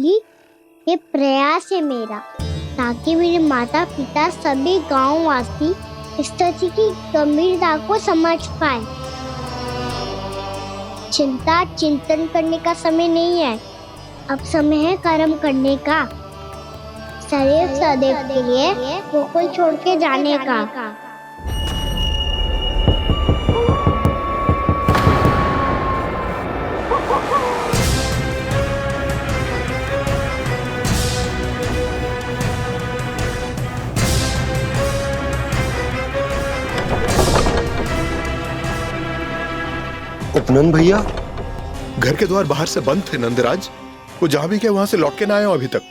ये प्रयास है मेरा, ताकि मेरे माता पिता सभी गांव वासी स्थिति की गंभीरता को समझ पाए। चिंता चिंतन करने का समय नहीं है, अब समय है कर्म करने का, सदैव सदैव के लिए गोकुल छोड़ के जाने का। उपनंद भैया, घर के द्वार बाहर से बंद थे नंदराज। वो जहां भी गए वहां से लौट के ना आए हो अभी तक।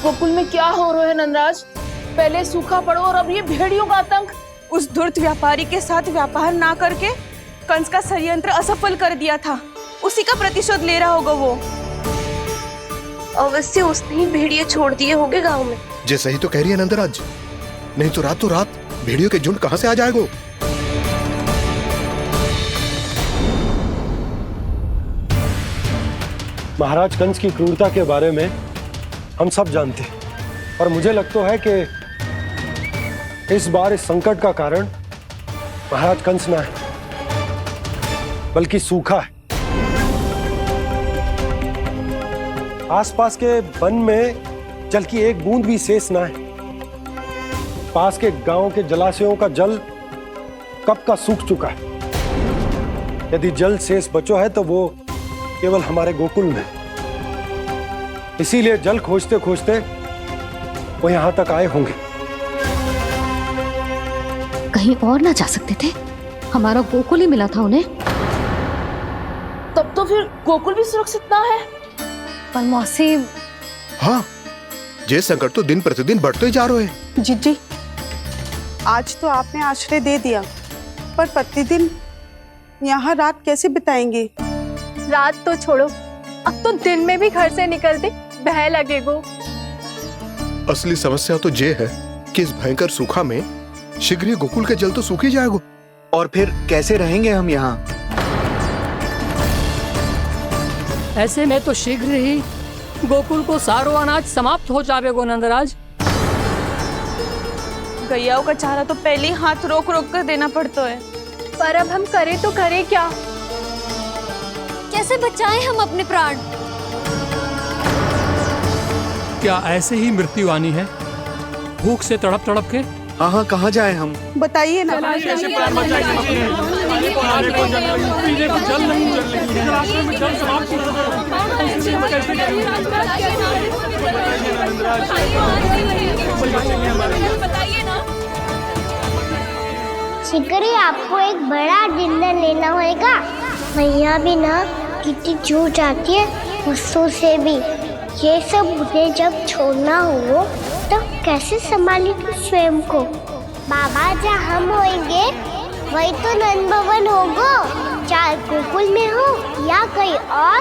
गोकुल में क्या हो रहा है नंदराज? पहले सूखा पड़ो और अब ये भेड़ियों का आतंक। उस धूर्त व्यापारी के साथ व्यापार ना करके कंस का षड्यंत्र असफल कर दिया था, उसी का प्रतिशोध ले रहा होगा वो। अवश्य उसने ही भेड़िए छोड़ दिए होंगे गांव में। जे सही तो कह रही है नंदराज, नहीं तो रात भेड़ियों के झुंड कहां से आ जाएगो। महाराज कंस की क्रूरता के बारे में हम सब जानते हैं, और मुझे लगता है कि इस बार इस संकट का कारण महाराज कंस ना है, बल्कि सूखा है। आसपास के वन में जल की एक बूंद भी शेष ना है। पास के गांव के जलाशयों का जल कब का सूख चुका है। यदि जल शेष बचो है तो वो केवल हमारे गोकुल में। इसीलिए जल खोजते खोजते वो यहां तक आए होंगे। कहीं और ना जा सकते थे? हमारा गोकुल ही मिला था उन्हें। तब तो फिर गोकुल भी सुरक्षित ना है। पर मौसी, हाँ, ये संकट तो दिन प्रतिदिन बढ़ते ही जा रहे हैं। जीजी, आज तो आपने आश्रय दे दिया, पर प्रतिदिन यहाँ रात कैसे बिताएंगे? रात तो छोड़ो, अब तो दिन में भी घर से निकलते भय लगेगो। असली समस्या तो ये है कि इस भयंकर सूखा में शीघ्र ही गोकुल के जल तो सूख ही जाएगा। और फिर कैसे रहेंगे हम यहाँ? ऐसे में तो शीघ्र ही गोकुल को सारो अनाज समाप्त हो जाएगा नंदराज। गैयाओं का चारा तो पहले ही हाथ रोक रोक कर देना पड़ता है। पर अब हम करें तो करें क्या? कैसे बचाएं हम अपने प्राण? क्या ऐसे ही मृत्यु आनी है, भूख से तड़प तड़प के? हाँ, कहाँ जाए हम? बताइए ना। शीघ्र ही आपको एक बड़ा डिनर लेना होगा। मैया भी ना कितनी जूझ जाती है गुस्सों से भी। ये सब मुझे जब छोड़ना हो तो कैसे संभालेगी स्वयं को? बाबा जहाँ हम होंगे वही तो नंद भवन होगा, चाहे गोकुल में हो या कहीं और।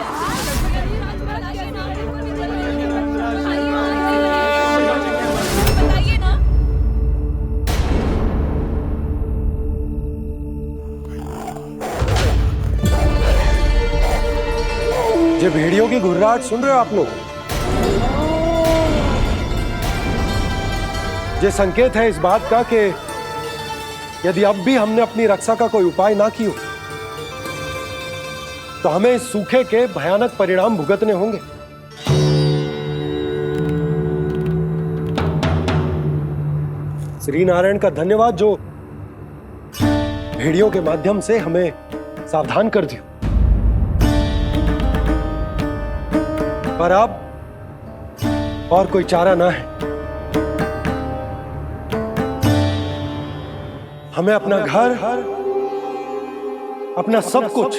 ये भेड़ियों की घुर्राहट सुन रहे हो आप लोग? ये संकेत है इस बात का कि यदि अब भी हमने अपनी रक्षा का कोई उपाय ना किया तो हमें इस सूखे के भयानक परिणाम भुगतने होंगे। श्री नारायण का धन्यवाद जो भेड़ियों के माध्यम से हमें सावधान कर दिया। पर अब और कोई चारा ना है। हमें अपना घर, अपना सब कुछ,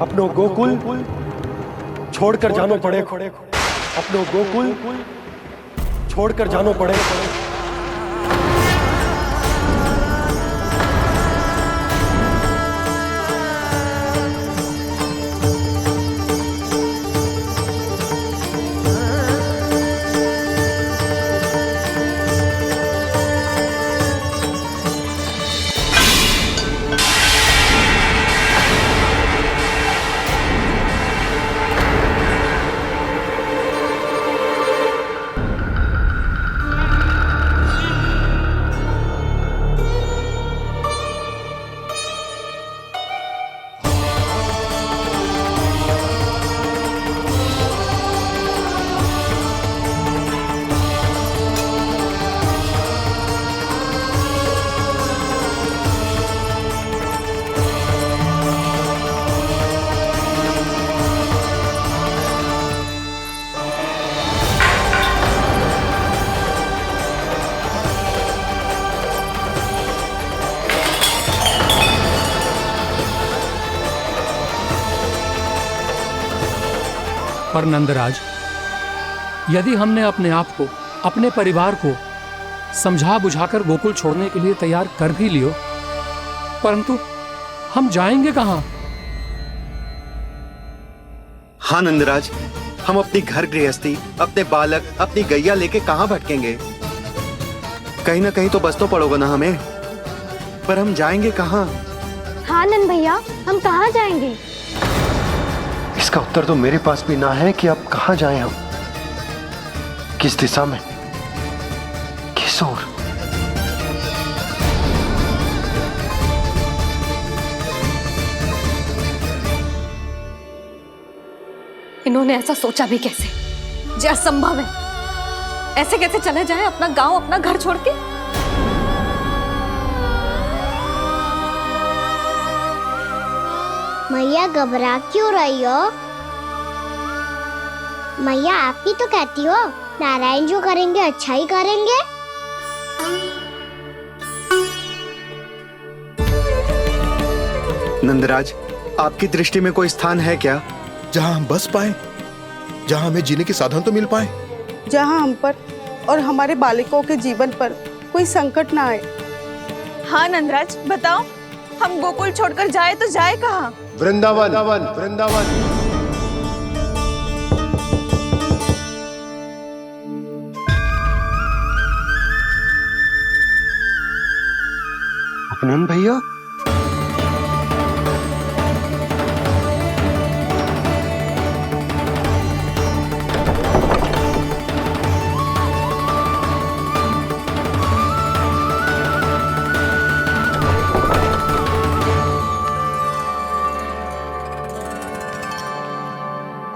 अपनो गोकुल छोड़कर जानो पड़े। अपनो गोकुल छोड़कर जानो पड़े। पर नंदराज, यदि हमने अपने आप को, अपने परिवार को समझा बुझाकर गोकुल छोड़ने के लिए तैयार कर भी लियो, परंतु हम जाएंगे कहां? हाँ नंदराज, हम अपनी घर गृहस्थी, अपने बालक, अपनी गैया लेके कहाँ भटकेंगे? कहीं ना कहीं तो बस तो पड़ोगा ना हमें, पर हम जाएंगे कहाँ? हाँ नंद भैया, हम कहाँ जाएंगे? इसका उत्तर तो मेरे पास भी ना है कि अब कहाँ जाएं हम, किस दिशा में, किस ओर। इन्होंने ऐसा सोचा भी कैसे? जो असंभव है। ऐसे कैसे चले जाएं अपना गांव, अपना घर छोड़ के? मैया घबरा क्यों रही हो? मैया आप ही तो कहती हो नारायण जो करेंगे अच्छा ही करेंगे। नंदराज, आपकी दृष्टि में कोई स्थान है क्या जहां हम बस पाए, जहां हमें जीने के साधन तो मिल पाए, जहाँ हम पर और हमारे बालकों के जीवन पर कोई संकट ना आए। हाँ नंदराज, बताओ, हम गोकुल छोड़कर जाए तो जाए कहाँ? वृंदावन, वृंदावन। उपनंद भैया,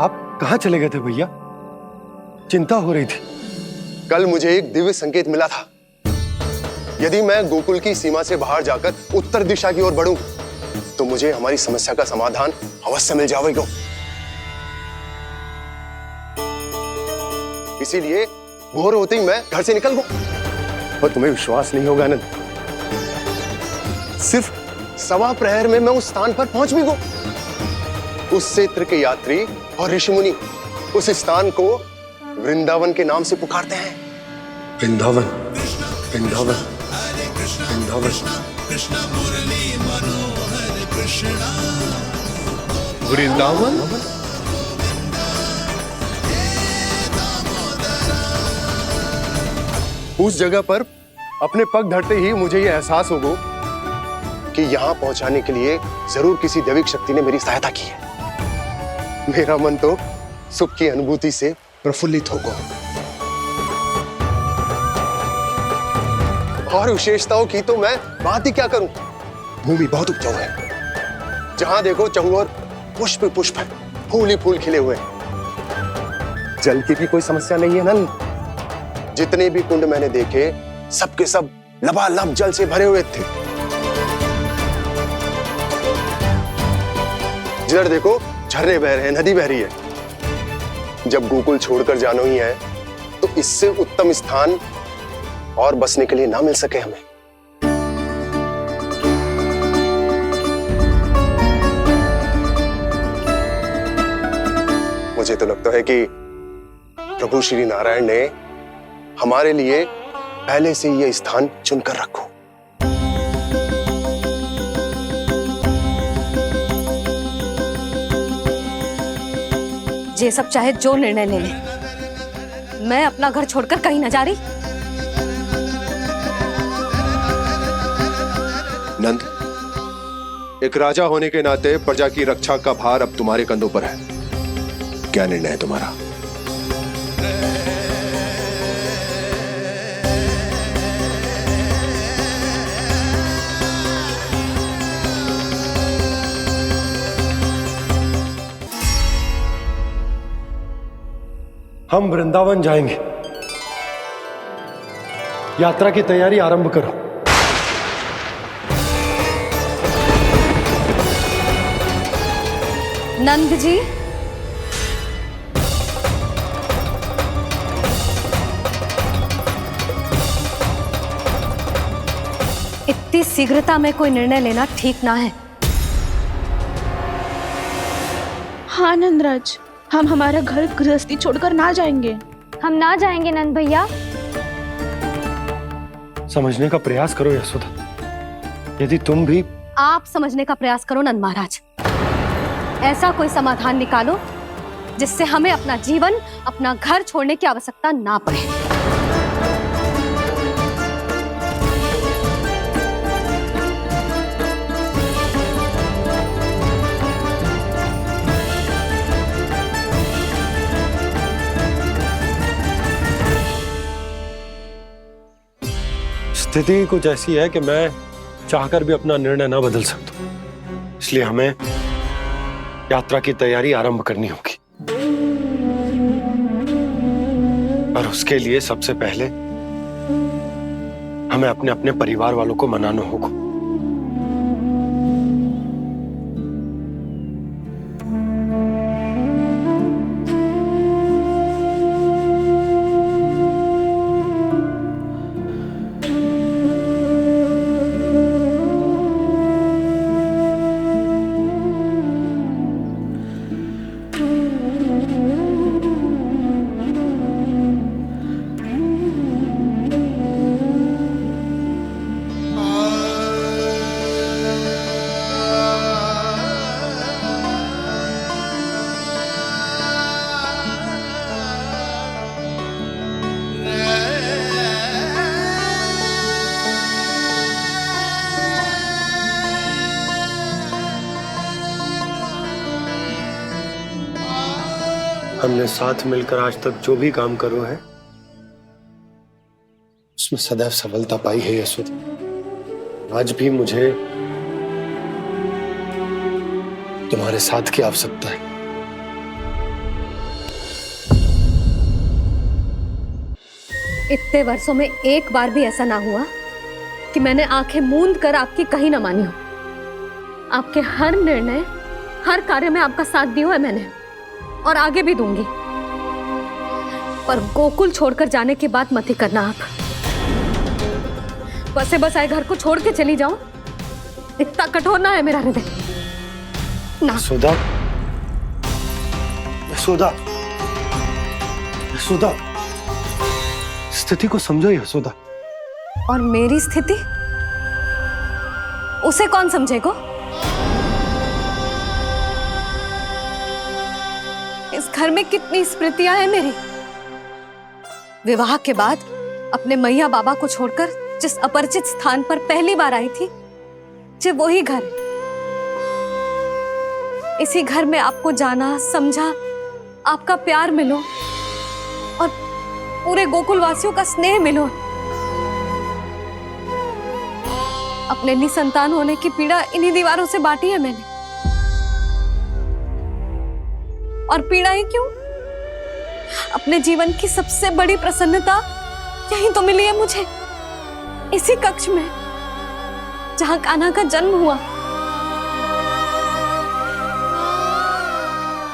आप कहाँ चले गए थे भैया? चिंता हो रही थी। कल मुझे एक दिव्य संकेत मिला था। यदि मैं गोकुल की सीमा से बाहर जाकर उत्तर दिशा की ओर बढ़ूं, तो मुझे हमारी समस्या का समाधान अवश्य मिल जाएगा। इसीलिए भोर होते ही मैं घर से निकल गया। और तुम्हें विश्वास नहीं होगा आनंद, सिर्फ सवा प्रहर में मैं उस स्थान पर पहुंच भी गया। उस क्षेत्र के यात्री और ऋषि मुनि उस स्थान को वृंदावन के नाम से पुकारते हैं। वृंदावन, वृंदावन, वृंदावन। वृंदावन? उस जगह पर अपने पग धरते ही मुझे यह एहसास होगा कि यहां पहुंचाने के लिए जरूर किसी दैविक शक्ति ने मेरी सहायता की है। मेरा मन तो सुख की अनुभूति से प्रफुल्लित होगा। और विशेषताओं की तो मैं बात ही क्या करूं। भूमि बहुत उपजाऊ है, जहां देखो चहुओर पुष्प पुष्प, फूल ही फूल खिले हुए। जल की भी कोई समस्या नहीं है नंद। जितने भी कुंड मैंने देखे, सबके सब लबालब जल से भरे हुए थे। जिधर देखो झरने बह रहे हैं, नदी बह रही है। जब गोकुल छोड़कर जाना ही है, तो इससे उत्तम स्थान और बसने के लिए ना मिल सके हमें। मुझे तो लगता है कि प्रभु श्री नारायण ने हमारे लिए पहले से यह स्थान चुनकर रखो। ये सब चाहे जो निर्णय ले ले, मैं अपना घर छोड़कर कहीं न जा रही। नंद, एक राजा होने के नाते प्रजा की रक्षा का भार अब तुम्हारे कंधों पर है। क्या निर्णय है तुम्हारा? हम वृंदावन जाएंगे। यात्रा की तैयारी आरंभ करो। नंद जी, इतनी शीघ्रता में कोई निर्णय लेना ठीक ना है। हाँ नंदराज, हम हमारा घर गृहस्थी छोड़कर ना जाएंगे। हम ना जाएंगे नंद भैया। समझने का प्रयास करो यशोदा। यदि तुम भी आप समझने का प्रयास करो नंद महाराज। ऐसा कोई समाधान निकालो जिससे हमें अपना जीवन, अपना घर छोड़ने की आवश्यकता ना पड़े। स्थिति कुछ ऐसी है कि मैं चाहकर भी अपना निर्णय ना बदल सकता, इसलिए हमें यात्रा की तैयारी आरंभ करनी होगी। और उसके लिए सबसे पहले हमें अपने अपने परिवार वालों को मनाना होगा। हमने साथ मिलकर आज तक जो भी काम करो है उसमें सदैव सफलता पाई है यशोदा। आज भी मुझे तुम्हारे साथ की आवश्यकता है। इतने वर्षों में एक बार भी ऐसा ना हुआ कि मैंने आंखें मूंद कर आपकी कहीं ना मानी हो। आपके हर निर्णय, हर कार्य में आपका साथ दिया है मैंने, और आगे भी दूंगी। पर गोकुल छोड़कर जाने की बात मत ही करना आप। बसे बसाए घर को छोड़ के चली जाऊं, इतना कठोर ना है मेरा हृदय ना। यशोदा, यशोदा, यशोदा, स्थिति को समझो यशोदा। और मेरी स्थिति उसे कौन समझेगा? इस घर में कितनी स्मृतियां हैं मेरी। विवाह के बाद अपने मैया बाबा को छोड़कर जिस अपरिचित स्थान पर पहली बार आई थी, जो वही घर। इसी घर में आपको जाना, समझा, आपका प्यार मिलो और पूरे गोकुल वासियों का स्नेह मिलो। अपने निसंतान होने की पीड़ा इन्हीं दीवारों से बांटी है मैंने। और पीड़ा ही क्यों? अपने जीवन की सबसे बड़ी प्रसन्नता यहीं तो मिली है मुझे, इसी कक्ष में जहां कान्हा का जन्म हुआ।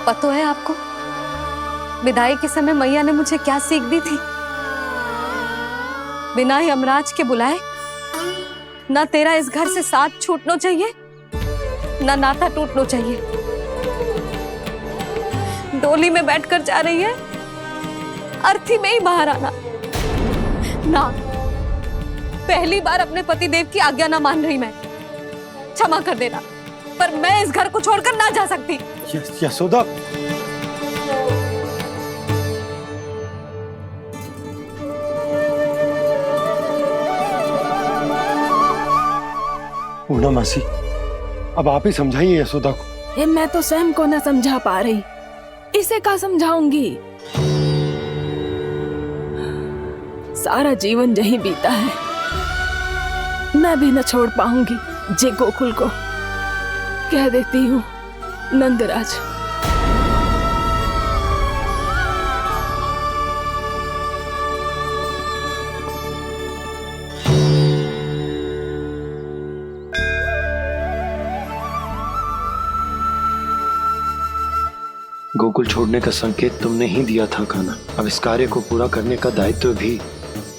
पता है आपको विदाई के समय मैया ने मुझे क्या सीख दी थी? बिना यमराज के बुलाए ना तेरा इस घर से साथ छूटना चाहिए, ना नाता टूटना चाहिए। डोली में बैठकर जा रही है, अर्थी में ही बाहर आना ना। पहली बार अपने पति देव की आज्ञा ना मान रही मैं, क्षमा कर देना, पर मैं इस घर को छोड़कर ना जा सकती। यशोदा, पूर्णा मासी, अब आप ही समझाइए यशोदा को। ये मैं तो स्वयं को न समझा पा रही, इसे क्या समझाऊंगी? सारा जीवन यहीं बीता है, मैं भी न छोड़ पाऊंगी जे गोकुल को। कह देती हूँ नंदराज। गोकुल छोड़ने का संकेत तुमने ही दिया था कान्हा। अब इस कार्य को पूरा करने का दायित्व भी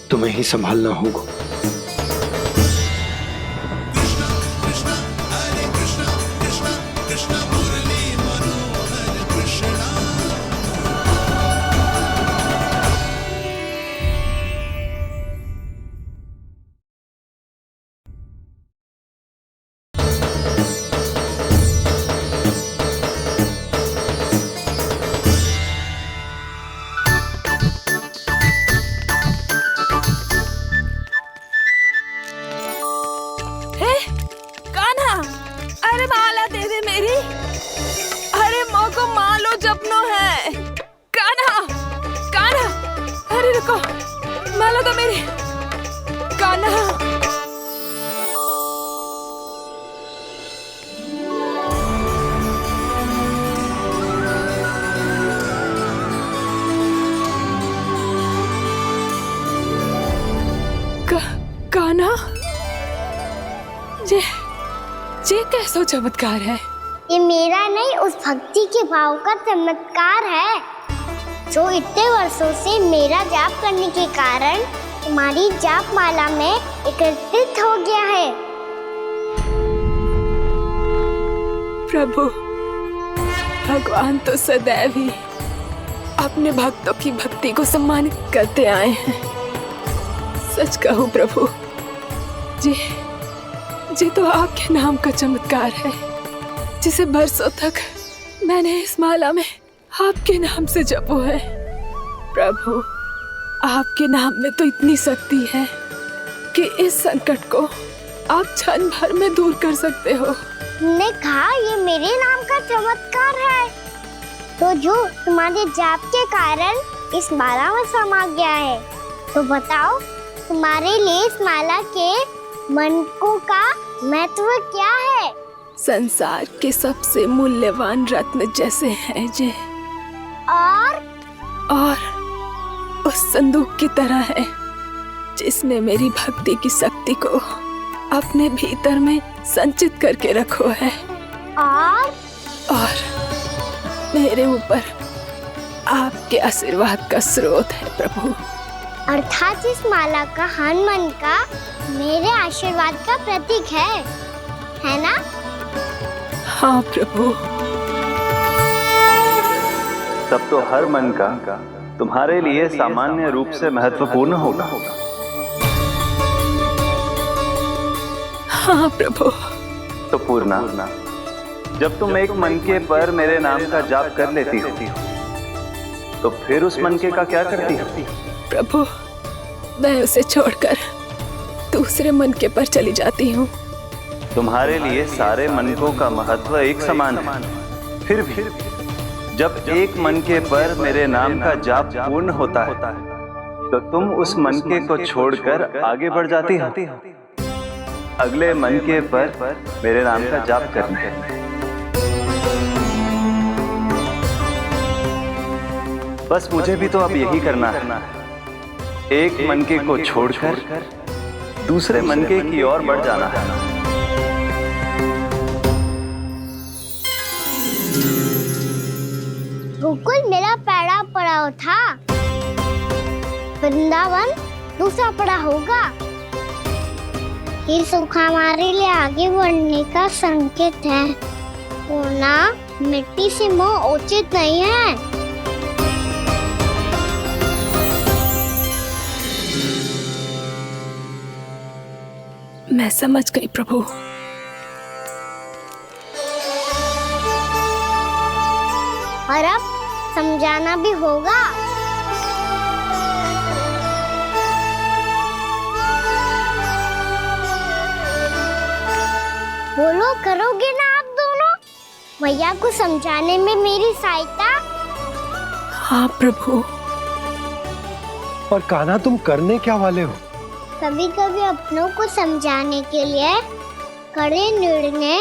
तुम्हें ही संभालना होगा। मुझे माला दे दे मेरी। अरे माँ को मालो जपनो है। कान्हा, कान्हा, अरे रुको, माला दो मेरी। कान्हा, कान्हा, ये कैसा चमत्कार है? ये मेरा नहीं, उस भक्ति के भाव का चमत्कार है जो इतने वर्षों से मेरा जाप करने के कारण तुम्हारी जाप माला में एकत्रित हो गया है। प्रभु, भगवान तो सदैव ही अपने भक्तों की भक्ति को सम्मानित करते आए हैं। सच कहूं प्रभु, जी तो आपके नाम का चमत्कार है, जिसे बरसों तक मैंने इस माला में आपके नाम से जपो है। प्रभु, आपके नाम में तो इतनी शक्ति है कि इस संकट को आप क्षण भर में दूर कर सकते हो। तुमने कहा ये मेरे नाम का चमत्कार है, तो जो तुम्हारे जाप के कारण इस माला में समा गया है, तो बताओ तुम्हारे लिए इस माला के मनकों का महत्व क्या है? संसार के सबसे मूल्यवान रत्न जैसे हैं जे, और उस संदूक की तरह है जिसने मेरी भक्ति की शक्ति को अपने भीतर में संचित करके रखो है। और मेरे ऊपर आपके आशीर्वाद का स्रोत है प्रभु। अर्थात इस माला का हनुमान का मेरे आशीर्वाद का प्रतीक है ना? हाँ प्रभु। तब तो हर मन का तुम्हारे लिए सामान्य रूप से महत्वपूर्ण होगा। हाँ प्रभु। तो पूर्णा, जब तुम एक मनके पर मेरे नाम का जाप कर लेती हो, तो फिर उस मनके का क्या करती हो? प्रभु, मैं उसे छोड़कर दूसरे मनके पर चली जाती हूँ। तुम्हारे लिए सारे मनकों का महत्व एक समान है। फिर भी जब एक मनके पर मेरे नाम का जाप पूर्ण होता है, तो तुम उस मनके को छोड़कर आगे बढ़ जाती हो अगले मनके पर मेरे नाम का जाप करने। बस मुझे भी तो अब यही करना है, एक मनके को छोड़कर दूसरे मनके की ओर बढ़ जाना है। गोकुल मेरा पहला पड़ाव था, वृंदावन दूसरा पड़ा होगा। ये सुख हमारे लिए आगे बढ़ने का संकेत है, पूर्णा, मिट्टी से मोह उचित नहीं है। मैं समझ गई प्रभु। और अब समझाना भी होगा। बोलो, करोगे ना आप दोनों? भैया को समझाने में मेरी सहायता? हाँ प्रभु। पर कान्हा, तुम करने क्या वाले हो? कभी कभी अपनों को समझाने के लिए कड़े निर्णय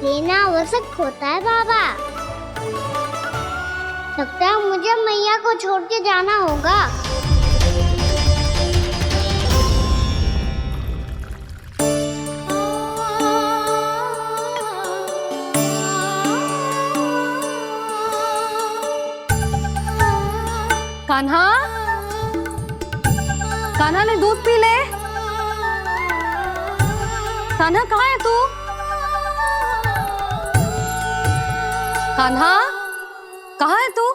लेना आवश्यक होता है बाबा। लगता है मुझे मैया को छोड़ के जाना होगा। कान्हा, कान्हा ने दूध पी ले। कान्हा कहाँ है तू? कान्हा, कहाँ है तू?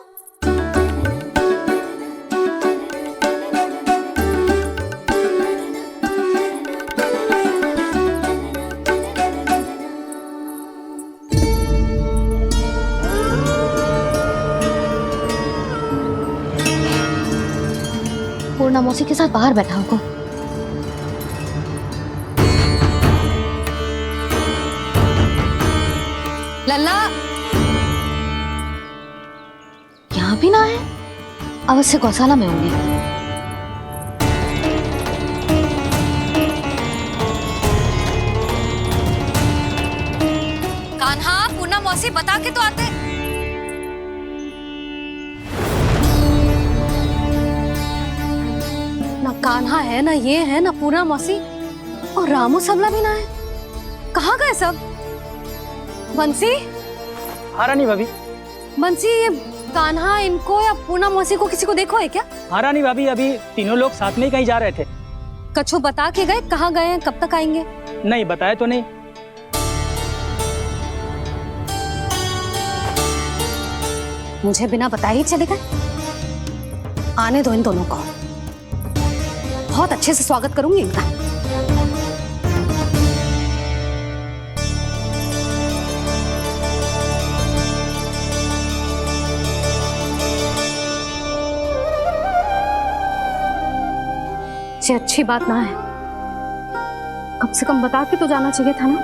पूर्णा मौसी के साथ बाहर बैठा होगा। लल्ला यहाँ भी ना है, अवश्य गौशाला में होंगे। कान्हा, पूना मौसी बता के तो आते। ना कान्हा है, ना ये है, ना पूना मौसी, और रामू सबला भी ना है। कहाँ गए सब? बंसी? हाँ रानी भाभी। बंसी, ये कान्हा इनको या पूना मौसी को किसी को देखो है क्या? हाँ रानी भाभी, अभी तीनों लोग साथ में ही कहीं जा रहे थे। कछु बता के गए कहाँ गए हैं, कब तक आएंगे? नहीं बताया तो नहीं। मुझे बिना बताए ही चले गए? आने दो इन दोनों को, बहुत अच्छे से स्वागत करूंगी इनका। ये अच्छी बात ना है, कम से कम बता के तो जाना चाहिए था ना।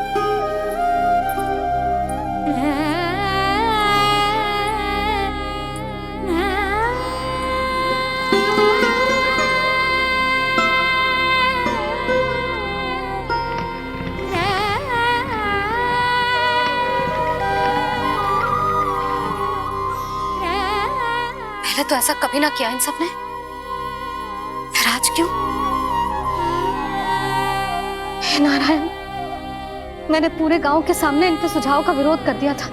पहले तो ऐसा कभी ना किया इन सब ने, फिर आज क्यों? हे नारायण, मैंने पूरे गांव के सामने इनके सुझाव का विरोध कर दिया था,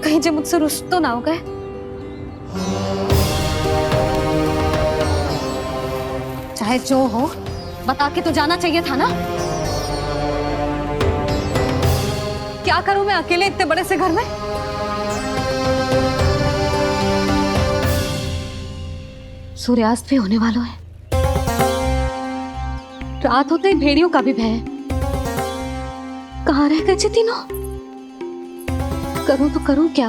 कहीं जे मुझसे रुष्ट तो ना हो गए। चाहे जो हो, बता के तो जाना चाहिए था ना। क्या करूं मैं अकेले इतने बड़े से घर में? सूर्यास्त भी होने वाला है, रात होते ही भेड़ियों का भी भय है। कहाँ रह गए जी तीनों? करूं तो करूं क्या?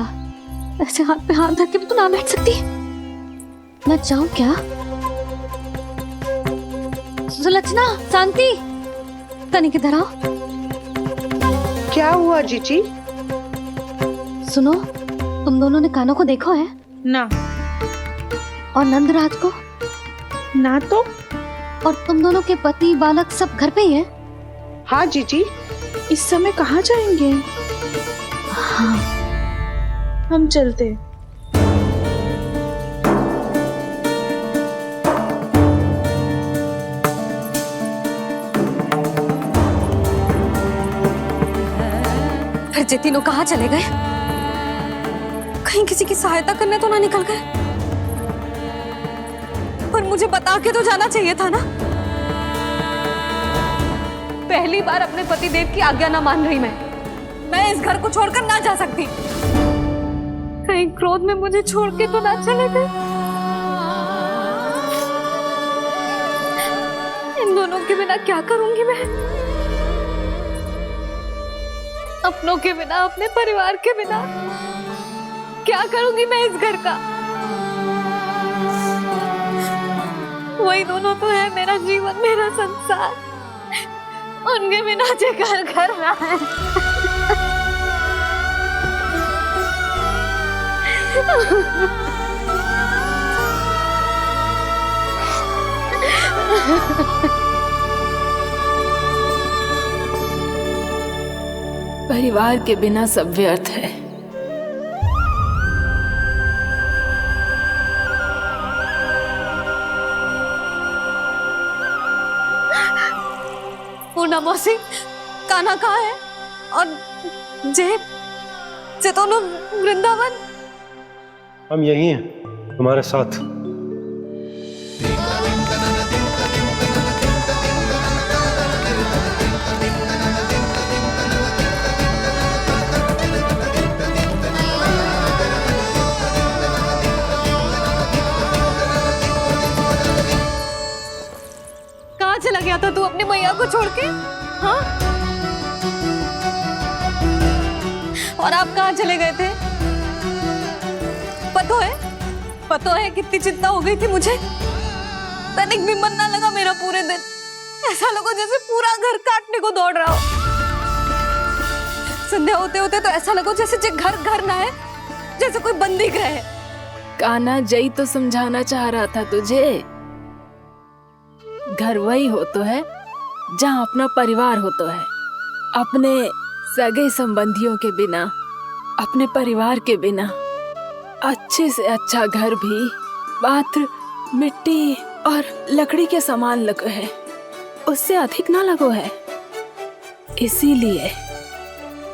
ऐसे हाथ पे हाथ धर के भी तो ना बैठ सकती। मैं जाऊं क्या? सुलक्षणा, शांति, तनिक इधर आओ। क्या हुआ जीजी? सुनो, तुम दोनों ने कानों को देखो है? ना। और नंदराज को? ना तो। और तुम दोनों के पति बालक सब घर पे ही है? हाँ जीजी, इस समय कहाँ जाएंगे? हाँ। हम चलते। फिर जे तीनों कहाँ चले गए? कहीं किसी की सहायता करने तो ना निकल गए? पर मुझे बता के तो जाना चाहिए था ना। पहली बार अपने पति देव की आज्ञा ना मान रही मैं इस घर को छोड़कर ना जा सकती। कहीं क्रोध में मुझे छोड़ के तो ना चले गए। इन दोनों के बिना क्या करूंगी मैं? अपनों के बिना, अपने परिवार के बिना क्या करूंगी मैं इस घर का? वही दोनों तो है मेरा जीवन, मेरा संसार। उनके बिना जे घर घर रहा है। परिवार के बिना सब व्यर्थ है। पूना मौसी, कान्हा कहाँ है? और जे दोनों वृंदावन? हम यही हैं तुम्हारे साथ। कहाँ चला गया था तू अपनी मैया को छोड़ के? हाँ? और आप कहाँ चले गए थे? पता है कितनी चिंता हो गई थी मुझे। तनिक भी मन ना लगा मेरा पूरे दिन। ऐसा लगा जैसे पूरा घर काटने को दौड़ रहा हो। संध्या होते होते तो ऐसा लगो जैसे जे घर घर ना है, जैसे कोई बंदी गृह है। कान्हा जई तो समझाना चाह रहा था तुझे। घर वही हो तो है जहाँ अपना परिवार हो तो है। अपने सगे संबंधियों के बिना, अपने परिवार के बिना अच्छे से अच्छा घर भी मात्र मिट्टी और लकड़ी के समान लगो है, उससे अधिक ना लगो है। इसीलिए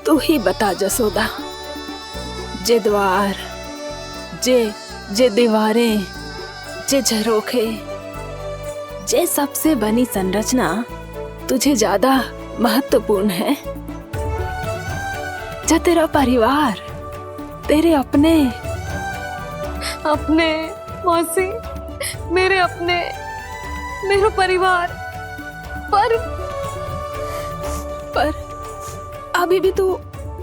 तू ही बता जसोदा, जे द्वार, जे दीवारें, जे झरोखे, जे सबसे बनी संरचना तुझे ज्यादा महत्वपूर्ण है? जो तेरा परिवार, तेरे अपने मौसी, मेरे अपने, मेरा परिवार, पर अभी भी तू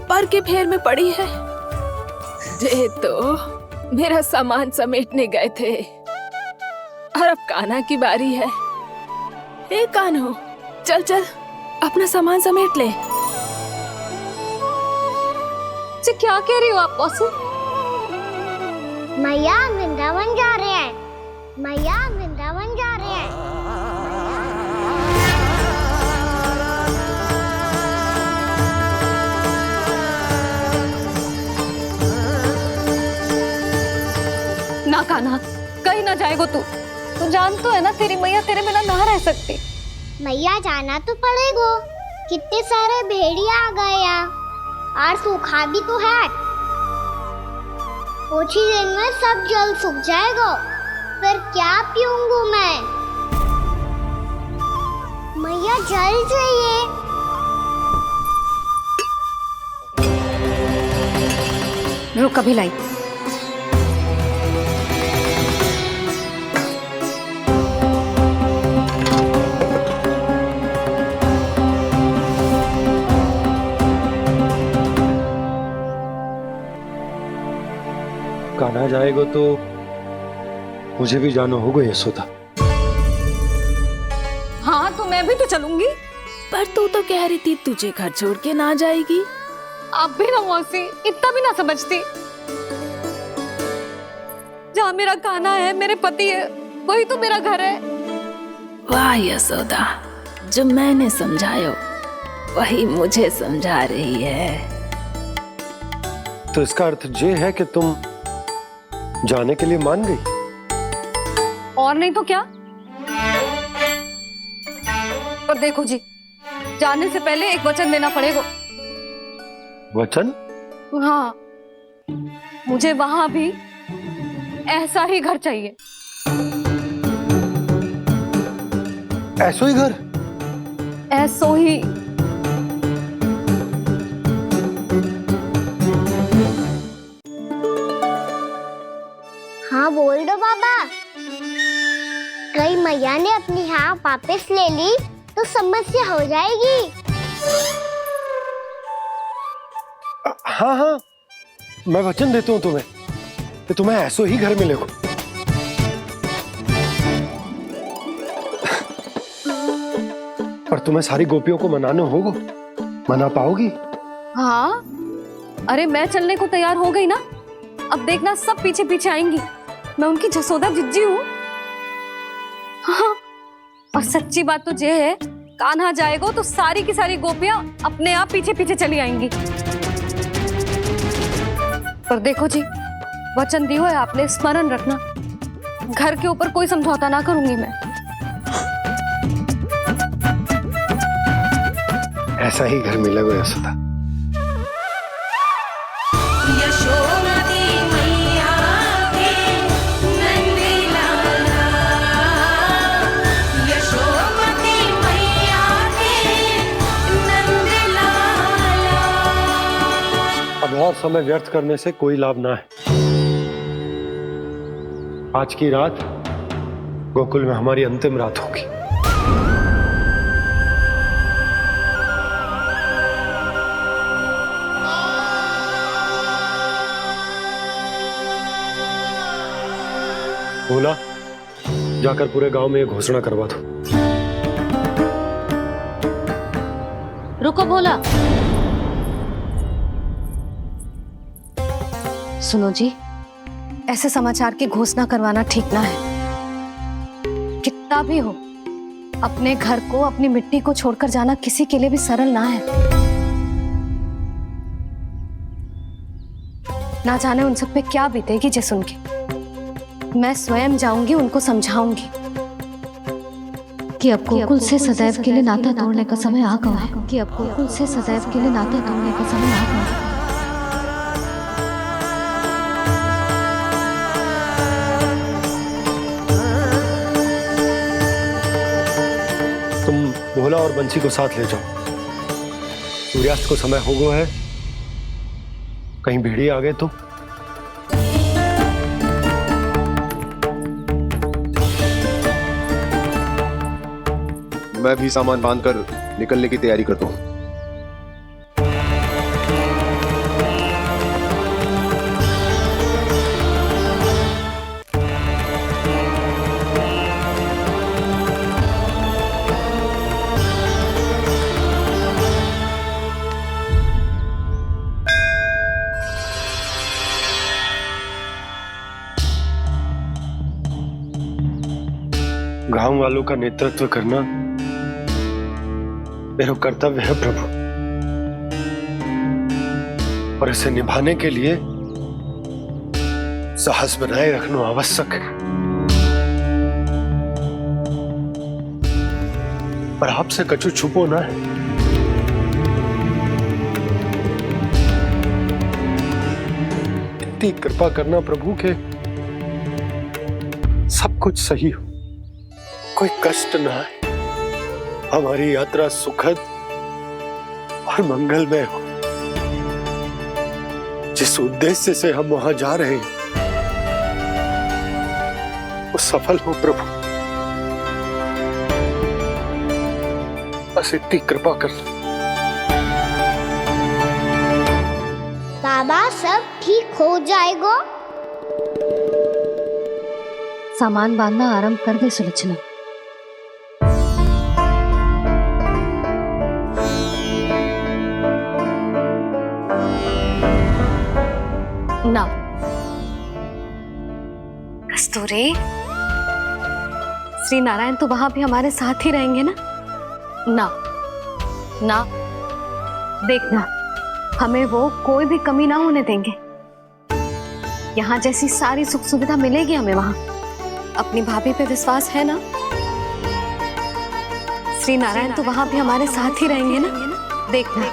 पर के फेर में पड़ी है। जे तो मेरा सामान समेटने गए थे और अब कान्हा की बारी है। ए कान्हो, चल चल अपना सामान समेट ले। जी क्या कह रही हो आप मौसी? मैया वृंदावन जा रहे हैं, मैया वृंदावन जा रहे हैं। ना कान्हा, कहीं ना जाएगो तू जान तो है ना तेरी मैया तेरे बिना ना रह सकती। मैया जाना तो पड़ेगा, कितने सारे भेड़िया आ गए यहाँ, और सूखा भी तो है। कुछ ही दिन में सब जल सूख जाएगा, फिर क्या पीऊंगी मैं? मैया जल चाहिए। रुक अभी लाई। कान्हा जाएगा तो मुझे भी जाना होगा यशोदा। हाँ तो मैं भी तो चलूंगी। पर तू तो कह रही थी तुझे घर छोड़ के ना जाएगी। आप भी ना मौसी, इतना भी ना समझती। जहाँ मेरा कान्हा है, मेरे पति है, वही तो मेरा घर है। वाह यशोदा, जो मैंने समझायो वही मुझे समझा रही है। तो इसका अर्थ ये है कि तुम जाने के लिए मान गई? और नहीं तो क्या। पर देखो जी, जाने से पहले एक वचन देना पड़ेगा। वचन? हाँ, मुझे वहां भी ऐसा ही घर चाहिए। ऐसो ही घर? ऐसो ही। हाँ बोल दो बाबा। कहीं मैया ने अपनी हाँ वापस ले ली तो समस्या हो जाएगी। हाँ हाँ, मैं वचन देता हूँ तुम्हें कि तुम्हें ऐसो ही घर मिलेगा। पर तुम्हें सारी गोपियों को मनाना होगा। मना पाओगी? हाँ, अरे मैं चलने को तैयार हो गई ना। अब देखना सब पीछे पीछे आएंगी। मैं उनकी जसोदा जिज्जी हूँ। हाँ, और सच्ची बात तो ये है, कान्हा जाएगा तो सारी की सारी गोपियां अपने आप पीछे पीछे चली आएंगी। पर देखो जी, वचन दियो है आपने, स्मरण रखना। घर के ऊपर कोई समझौता ना करूंगी मैं। ऐसा ही घर मिलेगा यशोदा। अब और समय व्यर्थ करने से कोई लाभ ना है। आज की रात गोकुल में हमारी अंतिम रात होगी। बोला, जाकर पूरे गांव में ये घोषणा करवा दो। रुको भोला, सुनो जी, ऐसे समाचार की घोषणा करवाना ठीक ना है। कितना भी हो, अपने घर को, अपनी मिट्टी को छोड़कर जाना किसी के लिए भी सरल ना है। ना जाने उन सब पे क्या बीतेगी जे सुन के। मैं स्वयं जाऊंगी, उनको समझाऊंगी कि अब गोकुल से सदैव के लिए नाता तोड़ने का समय आ गया है। कि अब गोकुल से सदैव के लिए नाता तोड़ने का समय आ गया है। तुम भोला और बंसी को साथ ले जाओ। सूर्यास्त को समय हो गया है, कहीं भेड़िए आ गए तो। मैं भी सामान बांधकर निकलने की तैयारी करता हूँ। गांव वालों का नेतृत्व करना मेरा कर्तव्य है प्रभु, और इसे निभाने के लिए साहस बनाए रखना आवश्यक है। पर आपसे कछु छुपो ना है। इतनी कृपा करना प्रभु के सब कुछ सही हो, कोई कष्ट ना है, हमारी यात्रा सुखद और मंगलमय हो। जिस उद्देश्य से हम वहां जा रहे हैं वो सफल हो प्रभु, बस इतनी कृपा कर लो। बाबा सब ठीक हो जाएगा। सामान बांधना आरंभ कर दे सुलोचना। ना कस्तूरी, श्री नारायण तो वहां भी हमारे साथ ही रहेंगे ना? ना ना, देखना हमें वो कोई भी कमी ना होने देंगे। यहाँ जैसी सारी सुख सुविधा मिलेगी हमें वहां। अपनी भाभी पे विश्वास है ना? श्री नारायण तो वहां भी हमारे साथ ही रहेंगे ना? देखना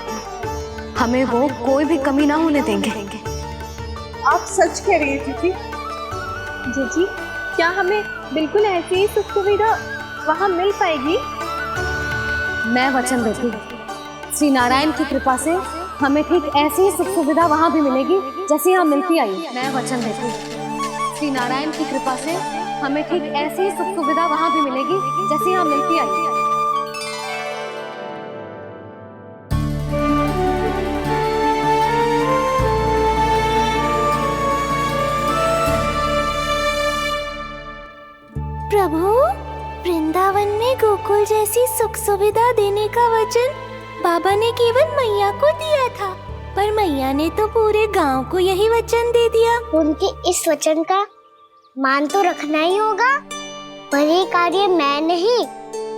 हमें वो कोई भी कमी ना होने देंगे। आप सच कह रही है दीदी। जीजी, क्या हमें बिल्कुल ऐसी ही सुख सुविधा वहाँ मिल पाएगी? मैं वचन देती हूँ, श्री नारायण की कृपा से हमें ठीक ऐसी ही सुख सुविधा वहाँ भी मिलेगी जैसी यहाँ मिलती आई। मैं वचन देती हूँ, श्री नारायण की कृपा से हमें ठीक ऐसी ही सुख सुविधा वहाँ भी मिलेगी जैसी यहाँ मिलती आई। प्रभु, वृंदावन में गोकुल जैसी सुख सुविधा देने का वचन बाबा ने केवल मैया को दिया था, पर मैया ने तो पूरे गांव को यही वचन दे दिया। उनके इस वचन का मान तो रखना ही होगा, पर ये कार्य मैं नहीं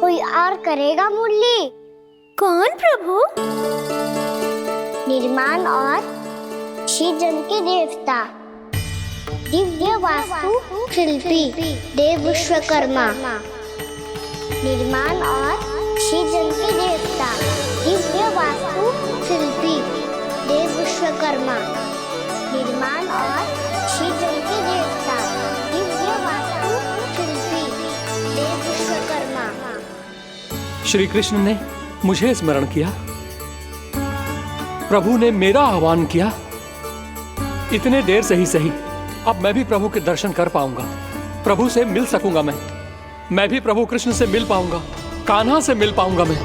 कोई और करेगा। मुरली कौन प्रभु? निर्माण और श्रीजन के देवता, दिव्य वास्तु शिल्पी देव विश्वकर्मा। निर्माण और श्रीजन के देवता, दिव्य वास्तु शिल्पी देव विश्वकर्मा। निर्माण और श्रीजन के देवता, दिव्य वास्तु शिल्पी देव विश्वकर्मा। श्री कृष्ण ने मुझे स्मरण किया, प्रभु ने मेरा आह्वान किया। इतने देर से ही सही, अब मैं भी प्रभु के दर्शन कर पाऊंगा, प्रभु से मिल सकूंगा। मैं भी प्रभु कृष्ण से मिल पाऊंगा, कान्हा से मिल पाऊंगा मैं।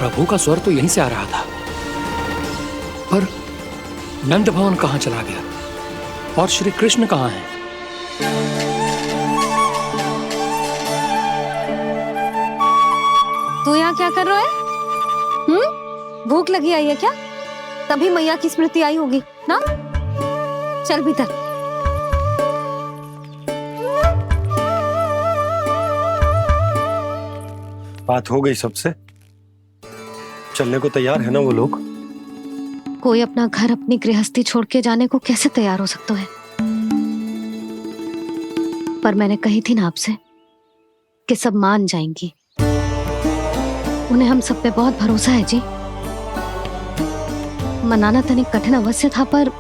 प्रभु का स्वर तो यहीं से आ रहा था, पर नंद भवन कहाँ चला गया और श्री कृष्ण कहाँ हैं? तू यहाँ क्या कर रहा है? भूख लगी आई है क्या? तभी मैया की स्मृति आई होगी ना? चल भीतर। बात हो गई सबसे? चलने को तैयार है ना वो लोग? कोई अपना घर अपनी गृहस्थी छोड़ के जाने को कैसे तैयार हो सकता है? पर मैंने कही थी ना आपसे कि सब मान जाएंगी। उन्हें हम सब पे बहुत भरोसा है जी। मनाना तनिक कठिन अवश्य था, पर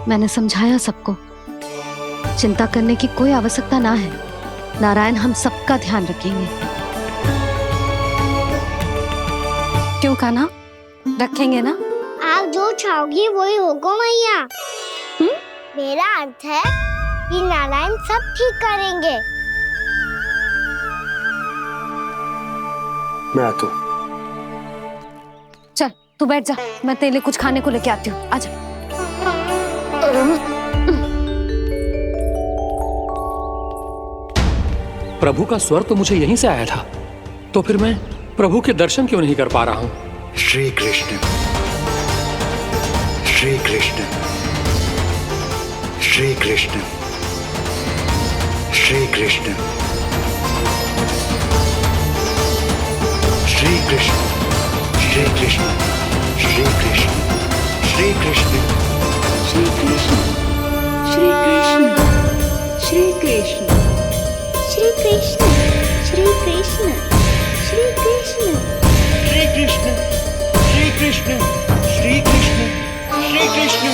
मैंने समझाया सबको। चिंता करने की कोई आवश्यकता ना है। नारायण हम सबका ध्यान रखेंगे। क्यों कान्हा, रखेंगे ना? आप जो चाहोगी वही होगा मैया। मेरा अर्थ है कि नारायण सब ठीक करेंगे। मैं आता हूं। चल तू बैठ जा, मैं तेरे लिए कुछ खाने को लेके आती हूँ। आजा। प्रभु का स्वर तो मुझे यहीं से आया था, तो फिर मैं प्रभु के दर्शन क्यों नहीं कर पा रहा हूँ? श्री कृष्ण, श्री कृष्ण, श्री कृष्ण, श्री कृष्ण, श्री कृष्ण, श्री कृष्ण, श्री कृष्ण, श्री कृष्ण, श्री कृष्ण, श्री कृष्ण, श्री कृष्ण, श्री कृष्ण, श्री कृष्ण, श्री कृष्ण, श्री कृष्ण, श्री कृष्ण, श्री कृष्ण, श्री कृष्ण।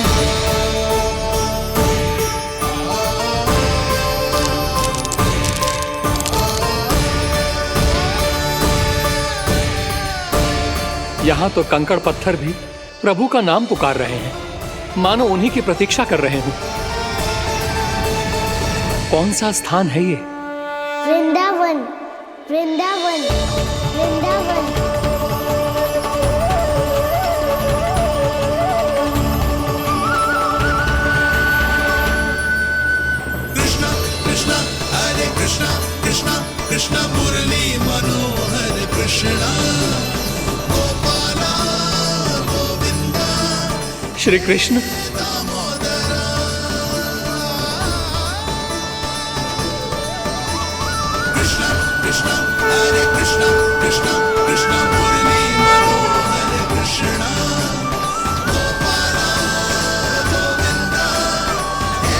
यहाँ तो कंकड़ पत्थर भी प्रभु का नाम पुकार रहे हैं, मानो उन्हीं की प्रतीक्षा कर रहे हों। कौन सा स्थान है ये? वृंदावन, वृंदावन, वृंदावन। कृष्णा कृष्णा हरे कृष्णा, कृष्णा कृष्णा मुरली मनोहर कृष्णा, गोपाला गोविंदा श्री कृष्ण। दामोदरा। कृष्णा कृष्णा हरे कृष्णा, कृष्णा कृष्णा मुरली मनोहर कृष्णा, गोपाला गोविंदा हे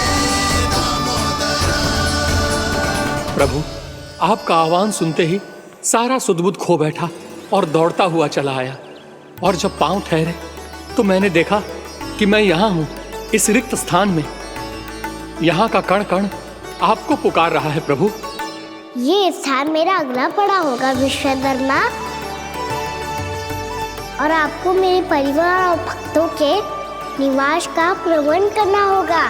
दामोदरा। प्रभु, आपका आह्वान सुनते ही सारा सुध-बुध खो बैठा और दौड़ता हुआ चला आया। और जब पांव ठहरे तो मैंने देखा कि मैं यहाँ हूँ, इस रिक्त स्थान में। यहाँ का कण कण आपको पुकार रहा है प्रभु। ये स्थान मेरा अगला पड़ा होगा विश्वकर्मा, और आपको मेरे परिवार और भक्तों के निवास का प्रबंध करना होगा।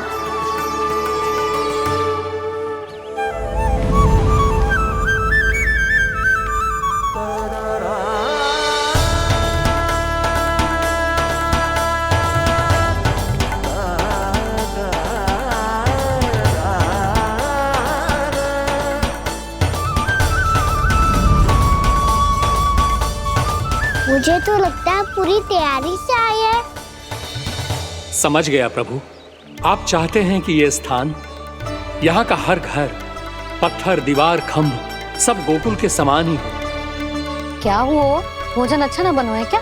मुझे तो लगता है पूरी तैयारी से आए हैं। समझ गया प्रभु, आप चाहते हैं कि ये स्थान, यहाँ का हर घर, पत्थर, दीवार, खम्भ सब गोकुल के समान ही हो। क्या हुआ? भोजन अच्छा ना बनो है क्या?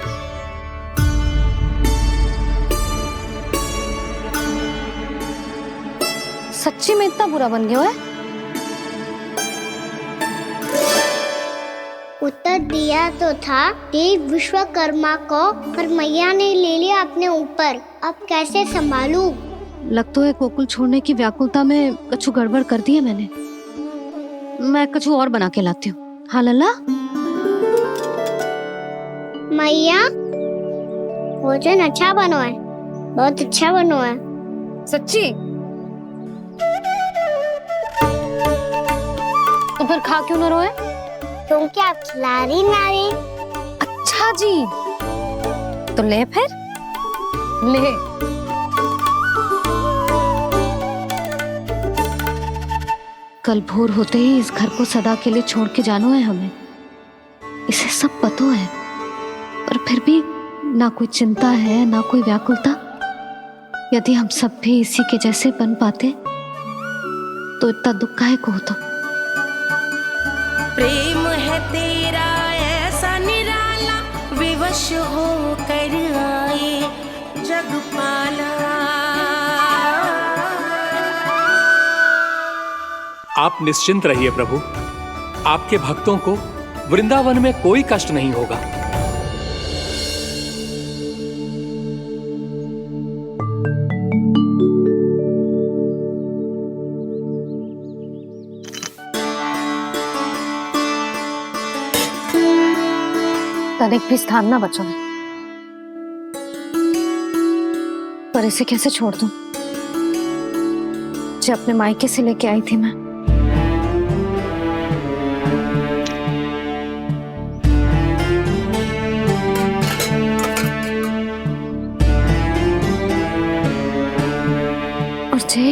सच्ची में इतना बुरा बन गया है? उत्तर दिया तो था देव विश्वकर्मा को, पर मैया ने ले लिया अपने ऊपर। अब कैसे संभालूं? लग तो है गोकुल छोड़ने की व्याकुलता में कछु गड़बड़ कर दी है मैंने। मैं कछु और बना के लाती हूँ। हाँ लल्ला? मैया, भोजन अच्छा बनो है, बहुत अच्छा बनो है। सच्ची? तो फिर खा क्यों न रोए? क्योंकि आप खिला रही ना रही। अच्छा बाजी। तो ले फिर ले। कल भोर होते ही इस घर को सदा के लिए छोड़ के जाना है हमें, इसे सब पता है, पर फिर भी ना कोई चिंता है ना कोई व्याकुलता। यदि हम सब भी इसी के जैसे बन पाते तो इतना दुख काहे को होता। प्रेम है तेरा ऐसा निराला, विवश हो कर आए जग पाला। आप निश्चिंत रहिए प्रभु, आपके भक्तों को वृंदावन में कोई कष्ट नहीं होगा। तनिक भी स्थान ना बचो है, पर इसे कैसे छोड़ दूं जो अपने मायके से लेके आई थी मैं। और जे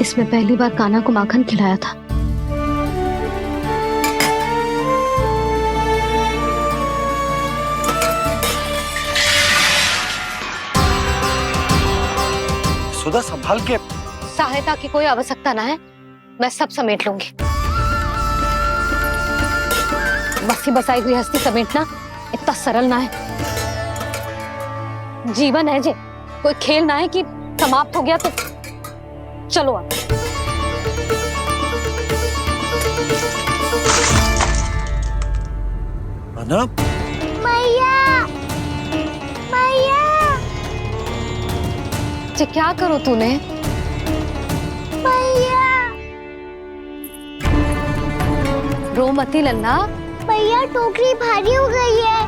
इसमें पहली बार कान्हा को माखन खिलाया था। सुधा संभाल के। सहायता की कोई आवश्यकता ना है, मैं सब समेट लूंगी। बसी बसाई गृहस्थी समेटना इतना सरल ना है। जीवन है जे, कोई खेल ना है कि समाप्त हो गया तो चलो आप। अना मैया, मैया, जे क्या करो तूने? मैया, रो मती लल्ला। भैया टोकरी भारी हो गई है।